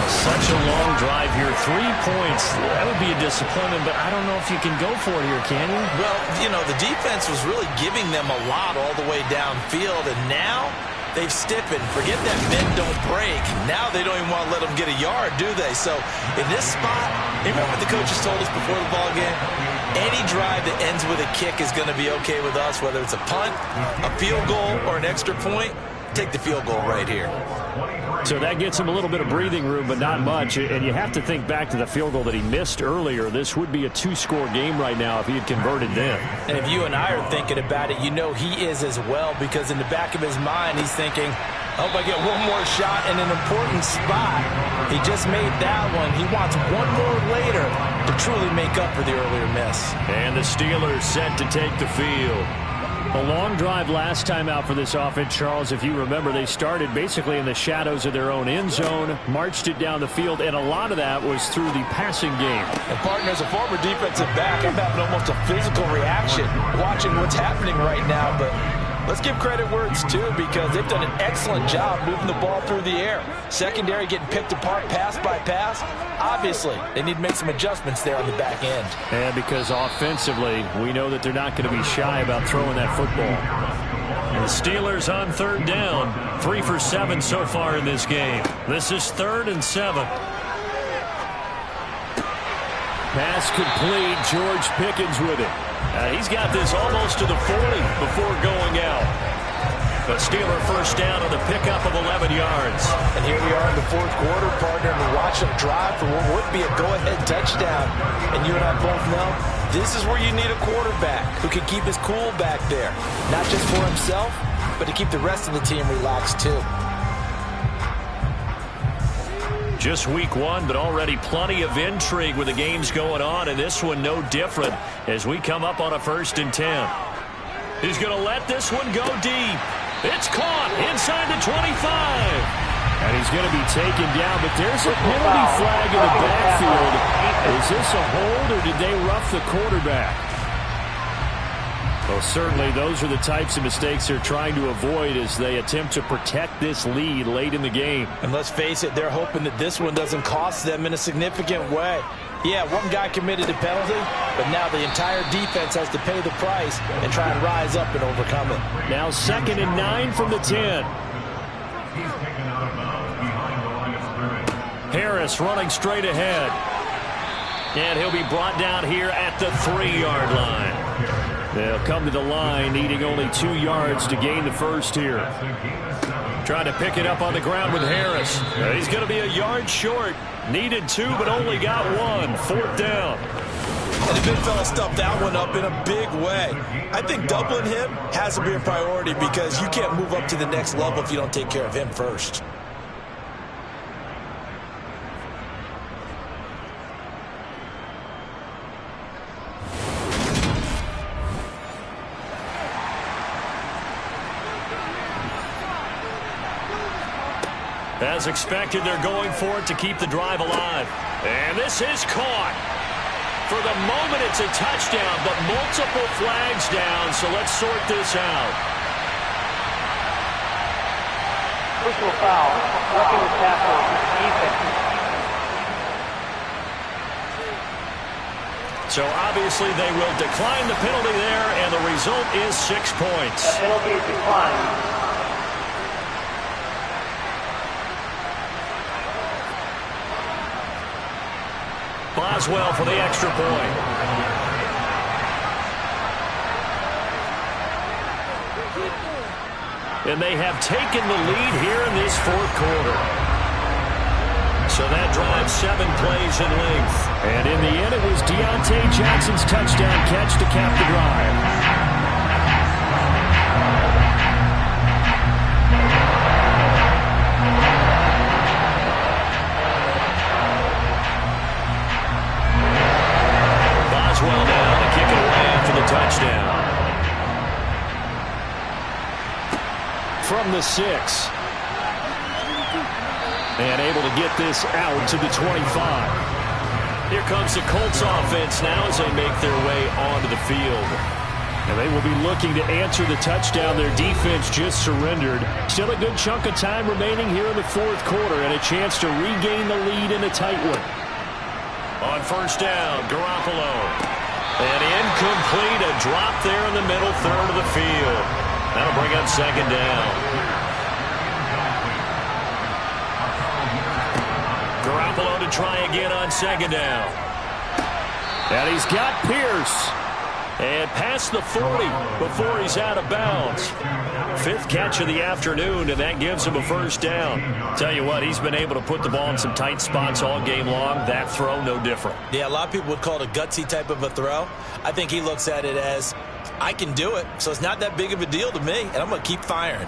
Such a long drive here. 3 points. That would be a disappointment, but I don't know if you can go for it here, can you? Well, you know, the defense was really giving them a lot all the way downfield, and now they've stiffened. Forget that men don't break. Now they don't even want to let them get a yard, do they? So in this spot, remember what the coaches told us before the ball game? Any drive that ends with a kick is going to be okay with us, whether it's a punt, a field goal, or an extra point. take the field goal right here. So that gets him a little bit of breathing room, but not much. And you have to think back to the field goal that he missed earlier. This would be a 2-score game right now if he had converted then. And if you and I are thinking about it, you know he is as well, because in the back of his mind, he's thinking, I hope I get one more shot in an important spot. He just made that one. He wants one more later to truly make up for the earlier miss. And the Steelers set to take the field. A long drive last time out for this offense, Charles. If you remember, they started basically in the shadows of their own end zone, marched it down the field, and a lot of that was through the passing game. And partner, as a former defensive back, I'm having almost a physical reaction watching what's happening right now, but let's give credit where it's due, because they've done an excellent job moving the ball through the air. Secondary getting picked apart pass by pass. Obviously, they need to make some adjustments there on the back end. And because offensively, we know that they're not going to be shy about throwing that football. The Steelers on 3rd down. 3 for 7 so far in this game. This is 3rd and 7. Pass complete. George Pickens with it. He's got this almost to the 40 before going out. But Steeler first down on the pickup of 11 yards. And here we are in the 4th quarter, partner, and we watch them drive for what would be a go-ahead touchdown. And you and I both know this is where you need a quarterback who can keep his cool back there. Not just for himself, but to keep the rest of the team relaxed too. Just week 1, but already plenty of intrigue with the games going on, and this one no different as we come up on a 1st and 10. He's going to let this one go deep. It's caught inside the 25. And he's going to be taken down, but there's a penalty flag in the backfield. Is this a hold, or did they rough the quarterback? Well, certainly those are the types of mistakes they're trying to avoid as they attempt to protect this lead late in the game. And let's face it, they're hoping that this one doesn't cost them in a significant way. Yeah, one guy committed a penalty, but now the entire defense has to pay the price and try and rise up and overcome it. Now 2nd and 9 from the 10. Harris running straight ahead. And he'll be brought down here at the 3-yard line. They'll come to the line, needing only 2 yards to gain the first here. Trying to pick it up on the ground with Harris. He's going to be a yard short. Needed 2, but only got 1. 4th down. And the big fella stuffed that one up in a big way. I think doubling him has to be a priority, because you can't move up to the next level if you don't take care of him first. As expected, they're going for it to keep the drive alive. And this is caught. For the moment, it's a touchdown, but multiple flags down, so let's sort this out. Personal foul, roughing the tackle, defense. So obviously they will decline the penalty there, and the result is 6 points. The penalty is declined. Boswell for the extra point. And they have taken the lead here in this 4th quarter. So that drives 7 plays in length. And in the end, it was Deontay Jackson's touchdown catch to cap the drive. Well down to kick it away after the touchdown. From the 6. And able to get this out to the 25. Here comes the Colts offense now as they make their way onto the field. And they will be looking to answer the touchdown their defense just surrendered. Still a good chunk of time remaining here in the 4th quarter, and a chance to regain the lead in a tight one. On 1st down, Garoppolo. And incomplete, a drop there in the middle 3rd of the field. That'll bring up 2nd down. Garoppolo to try again on 2nd down. And he's got Pierce. And past the 40 before he's out of bounds. 5th catch of the afternoon, and that gives him a first down. Tell you what, he's been able to put the ball in some tight spots all game long. That throw, no different. Yeah, a lot of people would call it a gutsy type of a throw. I think he looks at it as, I can do it, so it's not that big of a deal to me, and I'm going to keep firing.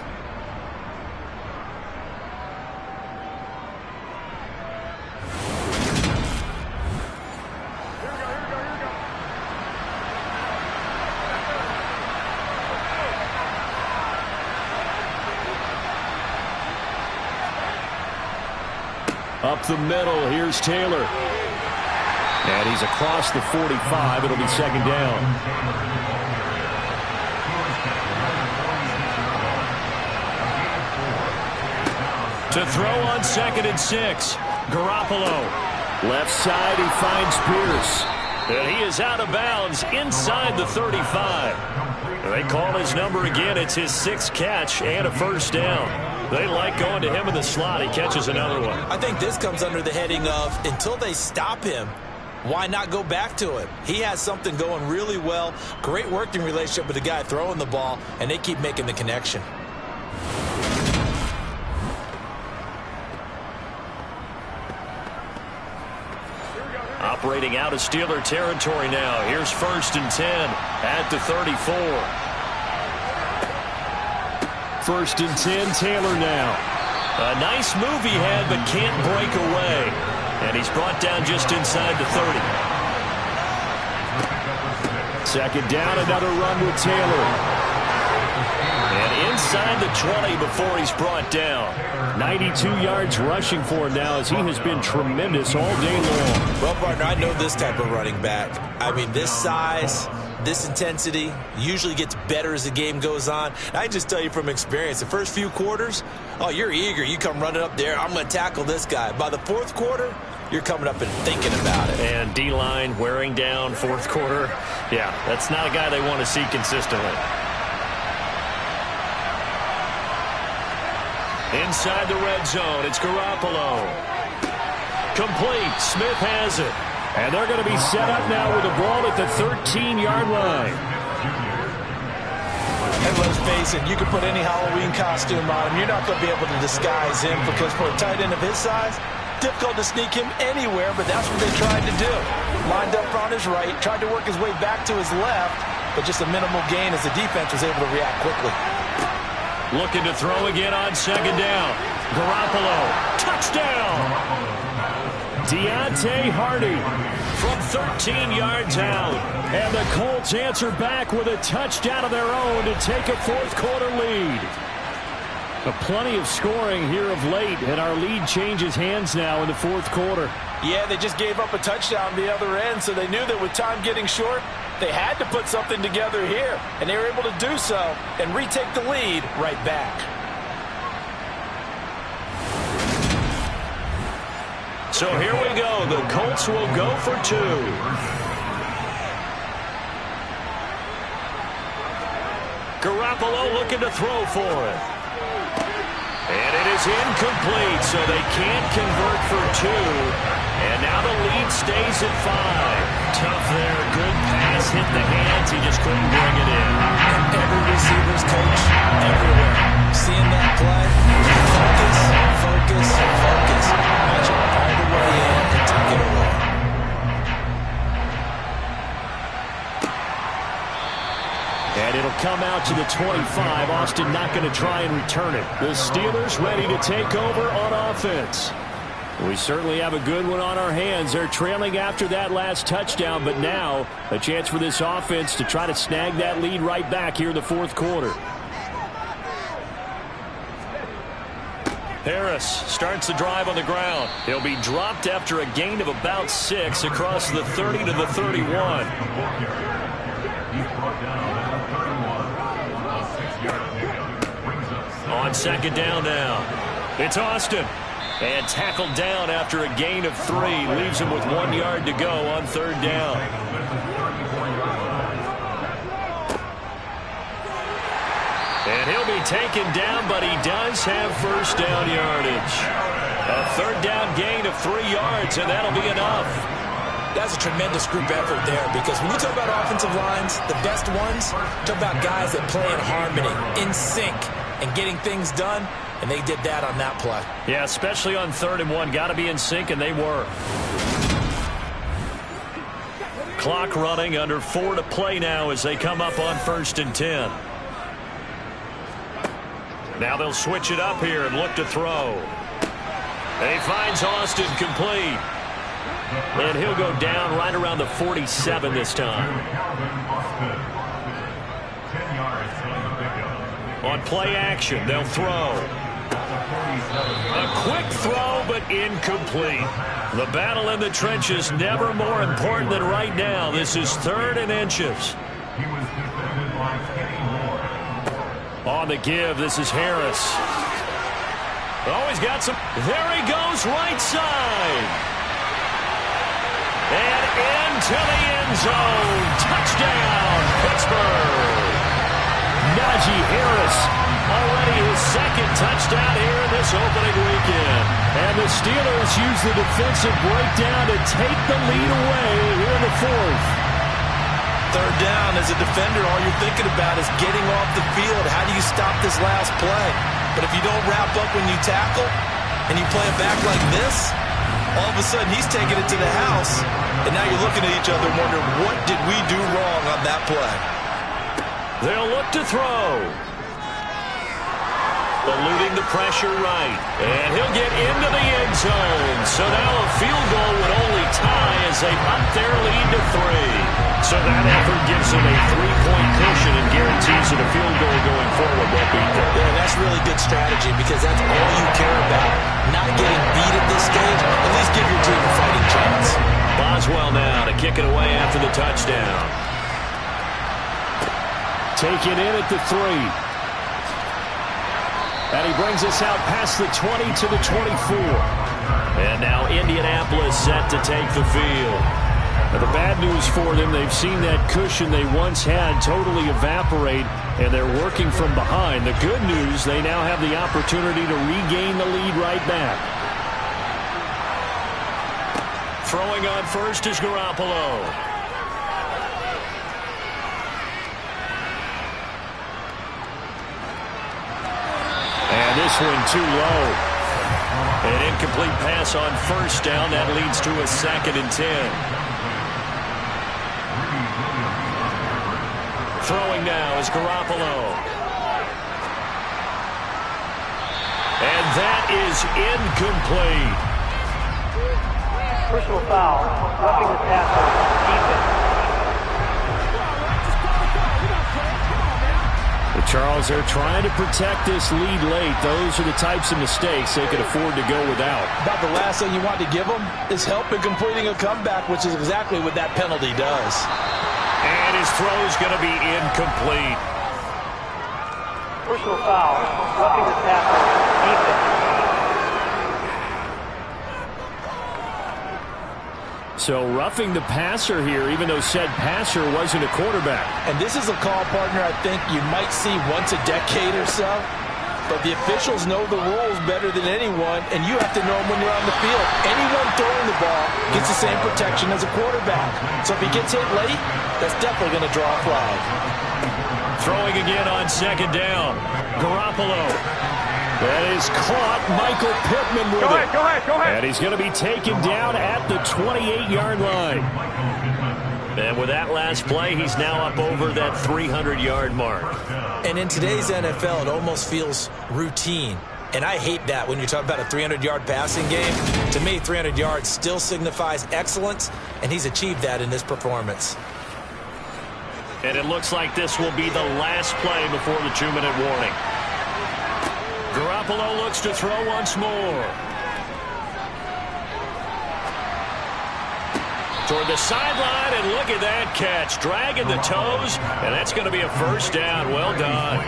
Up the middle, here's Taylor. And he's across the 45. It'll be second down. To throw on 2nd and 6. Garoppolo. Left side, he finds Pierce. And he is out of bounds inside the 35. They call his number again. It's his 6th catch and a first down. They like going to him in the slot. He catches another one. I think this comes under the heading of, until they stop him, why not go back to him? He has something going really well. Great working relationship with the guy throwing the ball, and they keep making the connection. Operating out of Steeler territory now. Here's 1st and 10 at the 34. 1st and 10, Taylor now. A nice move he had, but can't break away. And he's brought down just inside the 30. 2nd down, another run with Taylor. And inside the 20 before he's brought down. 92 yards rushing for him now, as he has been tremendous all day long. Well, partner, I know this type of running back. I mean, this size, this intensity usually gets better as the game goes on. And I just tell you from experience, the first few quarters, oh, you're eager. You come running up there, I'm going to tackle this guy. By the 4th quarter, you're coming up and thinking about it. And D-line wearing down 4th quarter. Yeah, that's not a guy they want to see consistently. Inside the red zone, it's Garoppolo. Complete. Smith has it. And they're going to be set up now with the ball at the 13-yard line. And let's face it, you can put any Halloween costume on him. You're not going to be able to disguise him, because for a tight end of his size, difficult to sneak him anywhere, but that's what they tried to do. Lined up on his right, tried to work his way back to his left, but just a minimal gain as the defense was able to react quickly. Looking to throw again on 2nd down. Garoppolo. Touchdown! Deontay Hardy from 13 yards out. And the Colts answer back with a touchdown of their own to take a 4th quarter lead. Plenty of scoring here of late, and our lead changes hands now in the 4th quarter. Yeah, they just gave up a touchdown on the other end, so they knew that with time getting short, they had to put something together here, and they were able to do so and retake the lead right back. So here we go. The Colts will go for 2. Garoppolo looking to throw for it. And it is incomplete, so they can't convert for 2. And now the lead stays at 5. Tough there. Good pass. Hit the hands. He just couldn't bring it in. Every receiver's coach everywhere. Seeing that play, focus, focus, focus. Match it all the way in and take it away. And it'll come out to the 25. Austin not going to try and return it. The Steelers ready to take over on offense. We certainly have a good one on our hands. They're trailing after that last touchdown, but now a chance for this offense to try to snag that lead right back here in the 4th quarter. Harris starts the drive on the ground. He'll be dropped after a gain of about 6 across the 30 to the 31. On 2nd down now, it's Austin. And tackled down after a gain of 3. Leaves him with 1 yard to go on 3rd down. And he'll be taken down, but he does have first down yardage. A 3rd down gain of 3 yards, and that'll be enough. That's a tremendous group effort there, because when you talk about offensive lines, the best ones, talk about guys that play in harmony, in sync, and getting things done, and they did that on that play. Yeah, especially on 3rd and 1. Got to be in sync, and they were. Clock running, under 4 to play now as they come up on 1st and 10. Now they'll switch it up here and look to throw. And he finds Austin complete. And he'll go down right around the 47 this time. 10 yards on the pickup. On play action, they'll throw. A quick throw, but incomplete. The battle in the trenches never more important than right now. This is 3rd and inches. He was defended by Kenny Moore. On the give, this is Harris. Oh, he's got some. There he goes, right side. And into the end zone. Touchdown, Pittsburgh. Najee Harris, already his 2nd touchdown here in this opening weekend. And the Steelers use the defensive breakdown to take the lead away here in the 4th. 3rd down, as a defender, all you're thinking about is getting off the field. How do you stop this last play? But if you don't wrap up when you tackle and you play it back like this, all of a sudden he's taking it to the house, and now you're looking at each other and wondering, what did we do wrong on that play? They'll look to throw. Eluding the pressure right. And he'll get into the end zone. So now a field goal would only tie as they up their lead to 3. So that effort gives them a 3-point cushion and guarantees that a field goal going forward won't beat them. Yeah, that's really good strategy, because that's all you care about. Not getting beat at this stage. At least give your team a fighting chance. Boswell now to kick it away after the touchdown. Taken in at the 3. And he brings us out past the 20 to the 24. And now Indianapolis set to take the field. Now the bad news for them, they've seen that cushion they once had totally evaporate, and they're working from behind. The good news, they now have the opportunity to regain the lead right back. Throwing on first is Garoppolo. And this one too low. An incomplete pass on 1st down. That leads to a 2nd and 10. Throwing now is Garoppolo. And that is incomplete. Personal foul. Roughing the passer. Defense. Charles, they're trying to protect this lead late. Those are the types of mistakes they could afford to go without. About the last thing you want to give them is help in completing a comeback, which is exactly what that penalty does. And his throw is going to be incomplete. Personal foul. Roughing the passer. Defense. So roughing the passer here, even though said passer wasn't a quarterback. And this is a call, partner, I think you might see once a decade or so. But the officials know the rules better than anyone, and you have to know them when you're on the field. Anyone throwing the ball gets the same protection as a quarterback. So if he gets hit late, that's definitely going to draw a flag. Throwing again on 2nd down. Garoppolo. That is caught. Michael Pittman with it. Go ahead. And he's going to be taken down at the 28-yard line. And with that last play, he's now up over that 300-yard mark. And in today's NFL, it almost feels routine. And I hate that when you talk about a 300-yard passing game. To me, 300 yards still signifies excellence, and he's achieved that in this performance. And it looks like this will be the last play before the 2-minute warning. Garoppolo looks to throw once more. Toward the sideline, and look at that catch. Dragging the toes, and that's going to be a 1st down. Well done.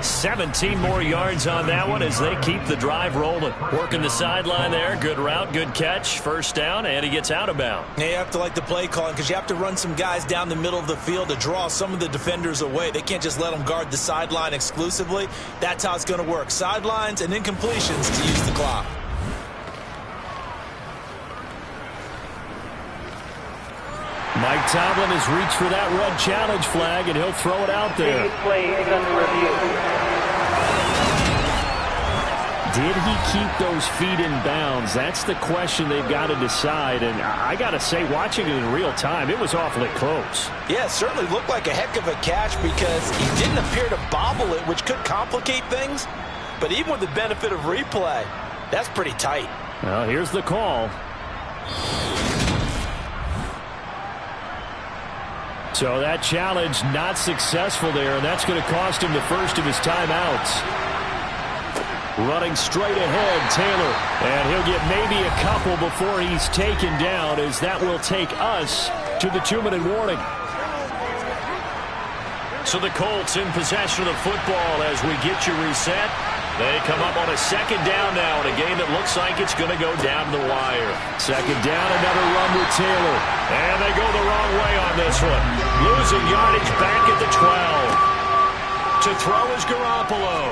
17 more yards on that one as they keep the drive rolling. Working the sideline there. Good route, good catch. 1st down, and he gets out of bounds. Yeah, you have to like the play calling, because you have to run some guys down the middle of the field to draw some of the defenders away. They can't just let them guard the sideline exclusively. That's how it's going to work. Sidelines and incompletions to use the clock. Mike Tomlin has reached for that red challenge flag, and he'll throw it out there. Previous play is under review. Did he keep those feet in bounds? That's the question they've got to decide. And I got to say, watching it in real time, it was awfully close. Yeah, it certainly looked like a heck of a catch because he didn't appear to bobble it, which could complicate things. But even with the benefit of replay, that's pretty tight. Well, here's the call. So that challenge not successful there, and that's going to cost him the first of his timeouts. Running straight ahead, Taylor. And he'll get maybe a couple before he's taken down, as that will take us to the 2-minute warning. So the Colts in possession of the football as we get you reset. They come up on a second down now in a game that looks like it's going to go down the wire. Second down, another run with Taylor. And they go the wrong way on this one. Losing yardage back at the 12. To throw is Garoppolo.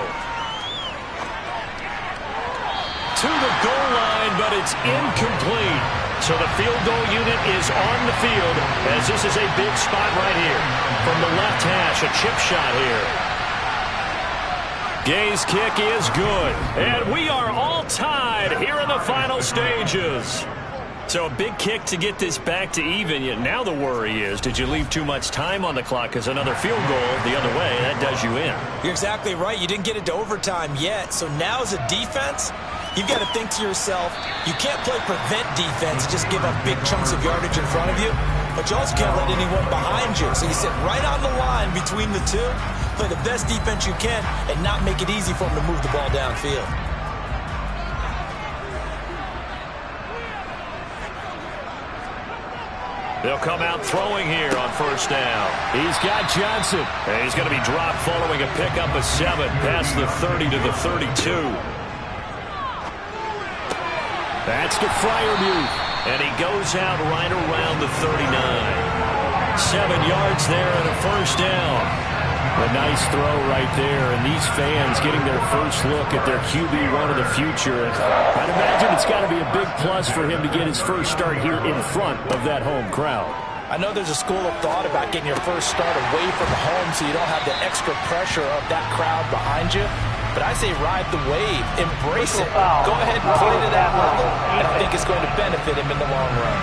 To the goal line, but it's incomplete. So the field goal unit is on the field as this is a big spot right here. From the left hash, a chip shot here. Gay's kick is good. And we are all tied here in the final stages. So a big kick to get this back to even. Yet now the worry is, did you leave too much time on the clock? Because another field goal the other way, that does you in. You're exactly right. You didn't get it to overtime yet. So now as a defense, you've got to think to yourself, you can't play prevent defense, just give up big chunks of yardage in front of you, but you also can't let anyone behind you. So you sit right on the line between the two, play the best defense you can, and not make it easy for them to move the ball downfield. They'll come out throwing here on first down. He's got Johnson. And he's going to be dropped following a pickup of 7 past the 30 to the 32. That's to Freiermuth. And he goes out right around the 39. 7 yards there and a first down. A nice throw right there. And these fans getting their first look at their QB1 of the future. I'd imagine it's got to be a big plus for him to get his first start here in front of that home crowd. I know there's a school of thought about getting your first start away from home so you don't have the extra pressure of that crowd behind you. But I say ride the wave, embrace it, go ahead and play to that level, and I think it's going to benefit him in the long run.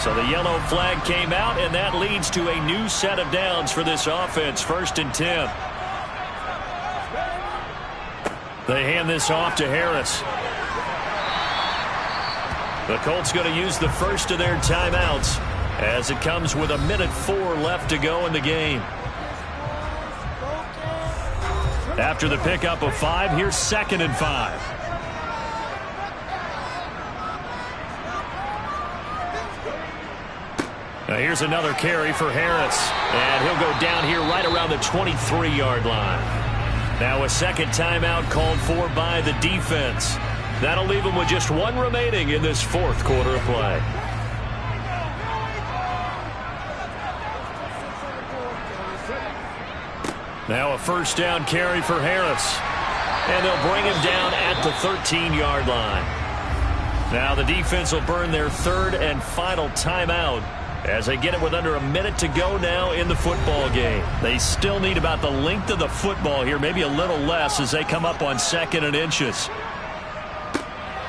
So the yellow flag came out, and that leads to a new set of downs for this offense, 1st and 10. They hand this off to Harris. The Colts going to use the first of their timeouts as it comes with 1:04 left to go in the game. After the pickup of 5, here's 2nd and 5. Now here's another carry for Harris. And he'll go down here right around the 23-yard line. Now a second timeout called for by the defense. That'll leave them with just 1 remaining in this 4th quarter of play. Now a first down carry for Harris. And they'll bring him down at the 13-yard line. Now the defense will burn their 3rd and final timeout as they get it with under a minute to go now in the football game. They still need about the length of the football here, maybe a little less as they come up on 2nd and inches.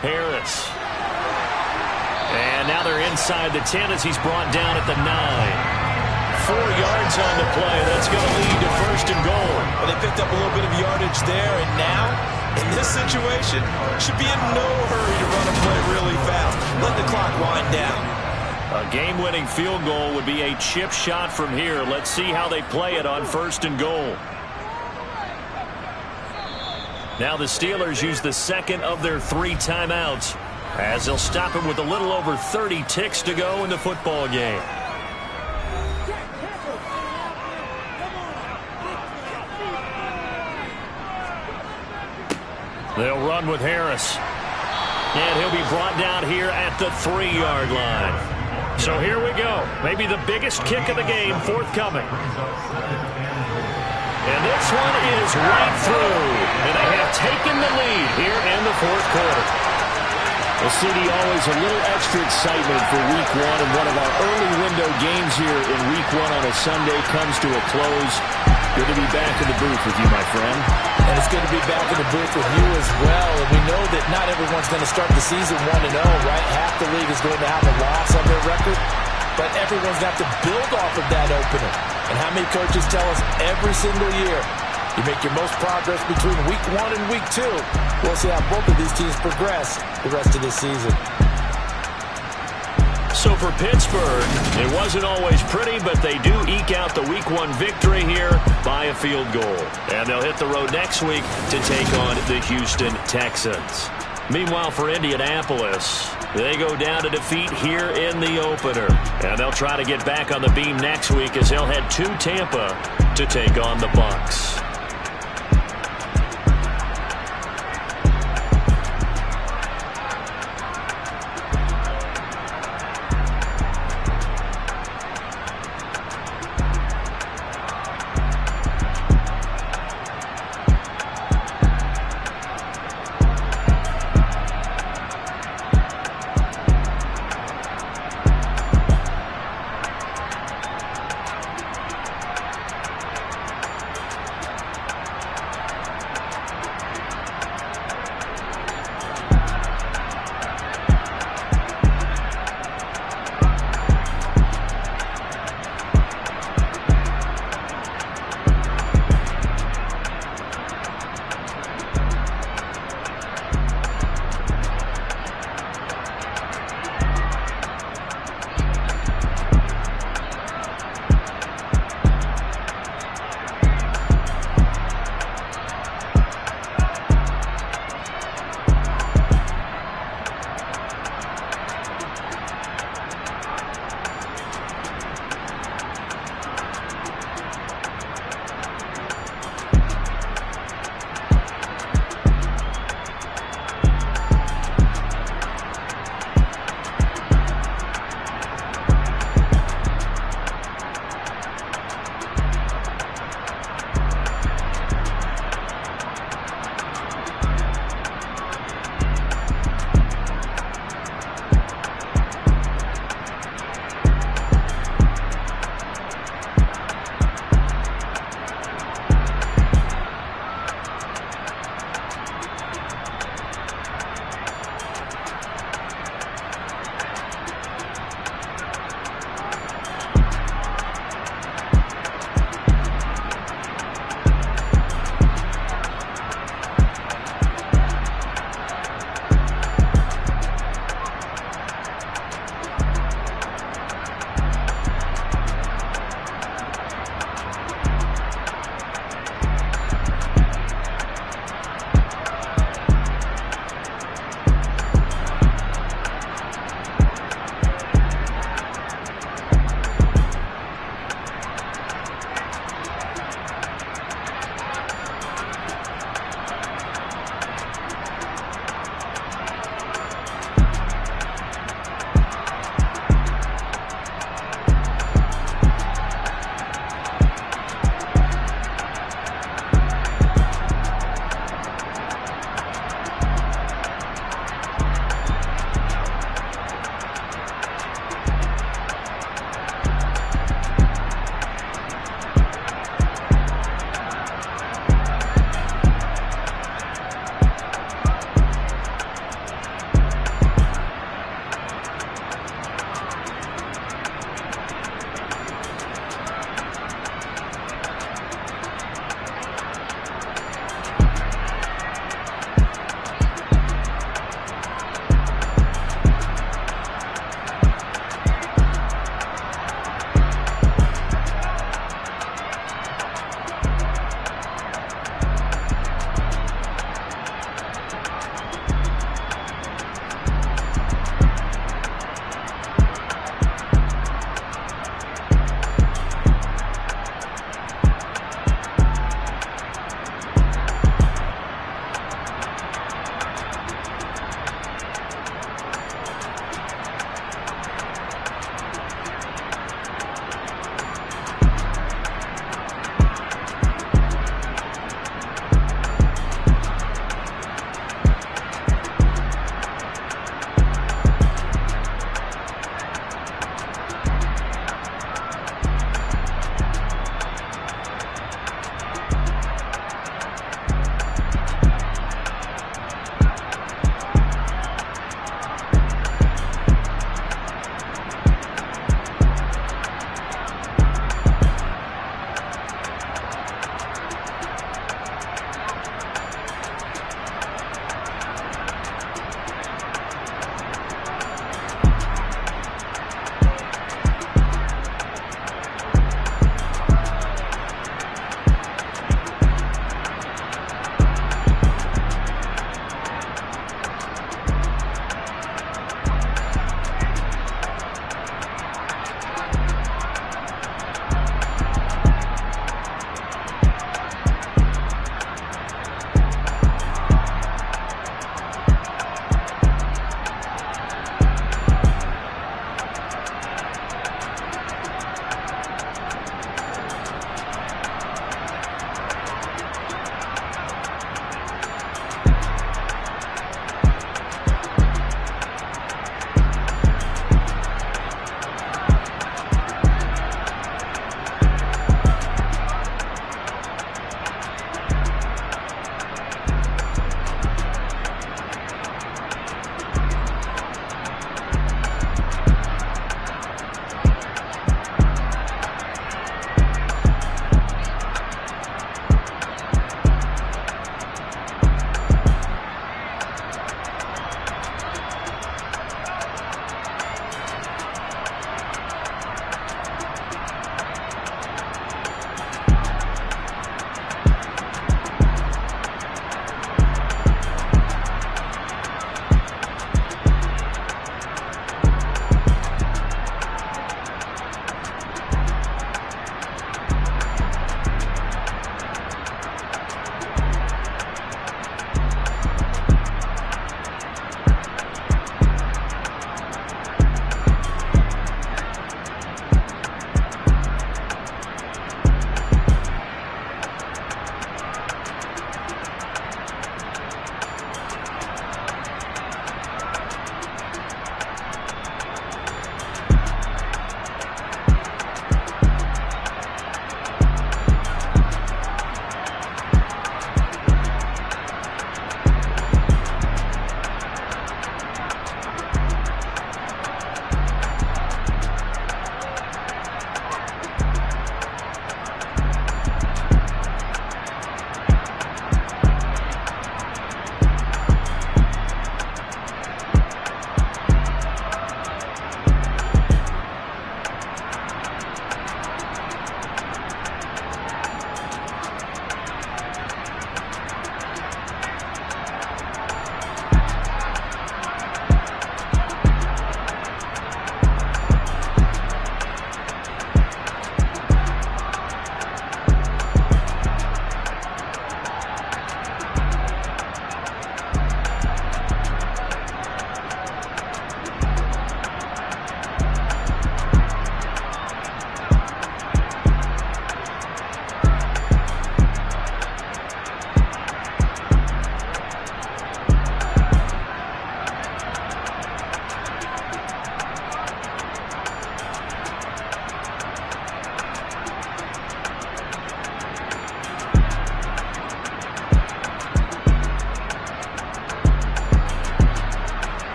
Harris. And now they're inside the 10 as he's brought down at the 9. 4 yards on the play. That's going to lead to 1st and goal. Well, they picked up a little bit of yardage there, and now, in this situation, should be in no hurry to run a play really fast. Let the clock wind down. A game-winning field goal would be a chip shot from here. Let's see how they play it on 1st and goal. Now the Steelers use the 2nd of their 3 timeouts as they'll stop him with a little over 30 ticks to go in the football game. They'll run with Harris. And he'll be brought down here at the 3-yard line. So here we go. Maybe the biggest kick of the game forthcoming. And this one is right through. And they have taken the lead here in the 4th quarter. Well, CD, always a little extra excitement for Week 1, and one of our early window games here in Week 1 on a Sunday comes to a close. Good to be back in the booth with you, my friend. And it's good to be back in the booth with you as well. And we know that not everyone's going to start the season 1-0, right? Half the league is going to have a loss on their record. But everyone's got to build off of that opener. And how many coaches tell us every single year, you make your most progress between Week 1 and Week 2. We'll see how both of these teams progress the rest of this season. So for Pittsburgh, it wasn't always pretty, but they do eke out the Week 1 victory here by a field goal. And they'll hit the road next week to take on the Houston Texans. Meanwhile, for Indianapolis, they go down to defeat here in the opener. And they'll try to get back on the beam next week as they'll head to Tampa to take on the Bucs.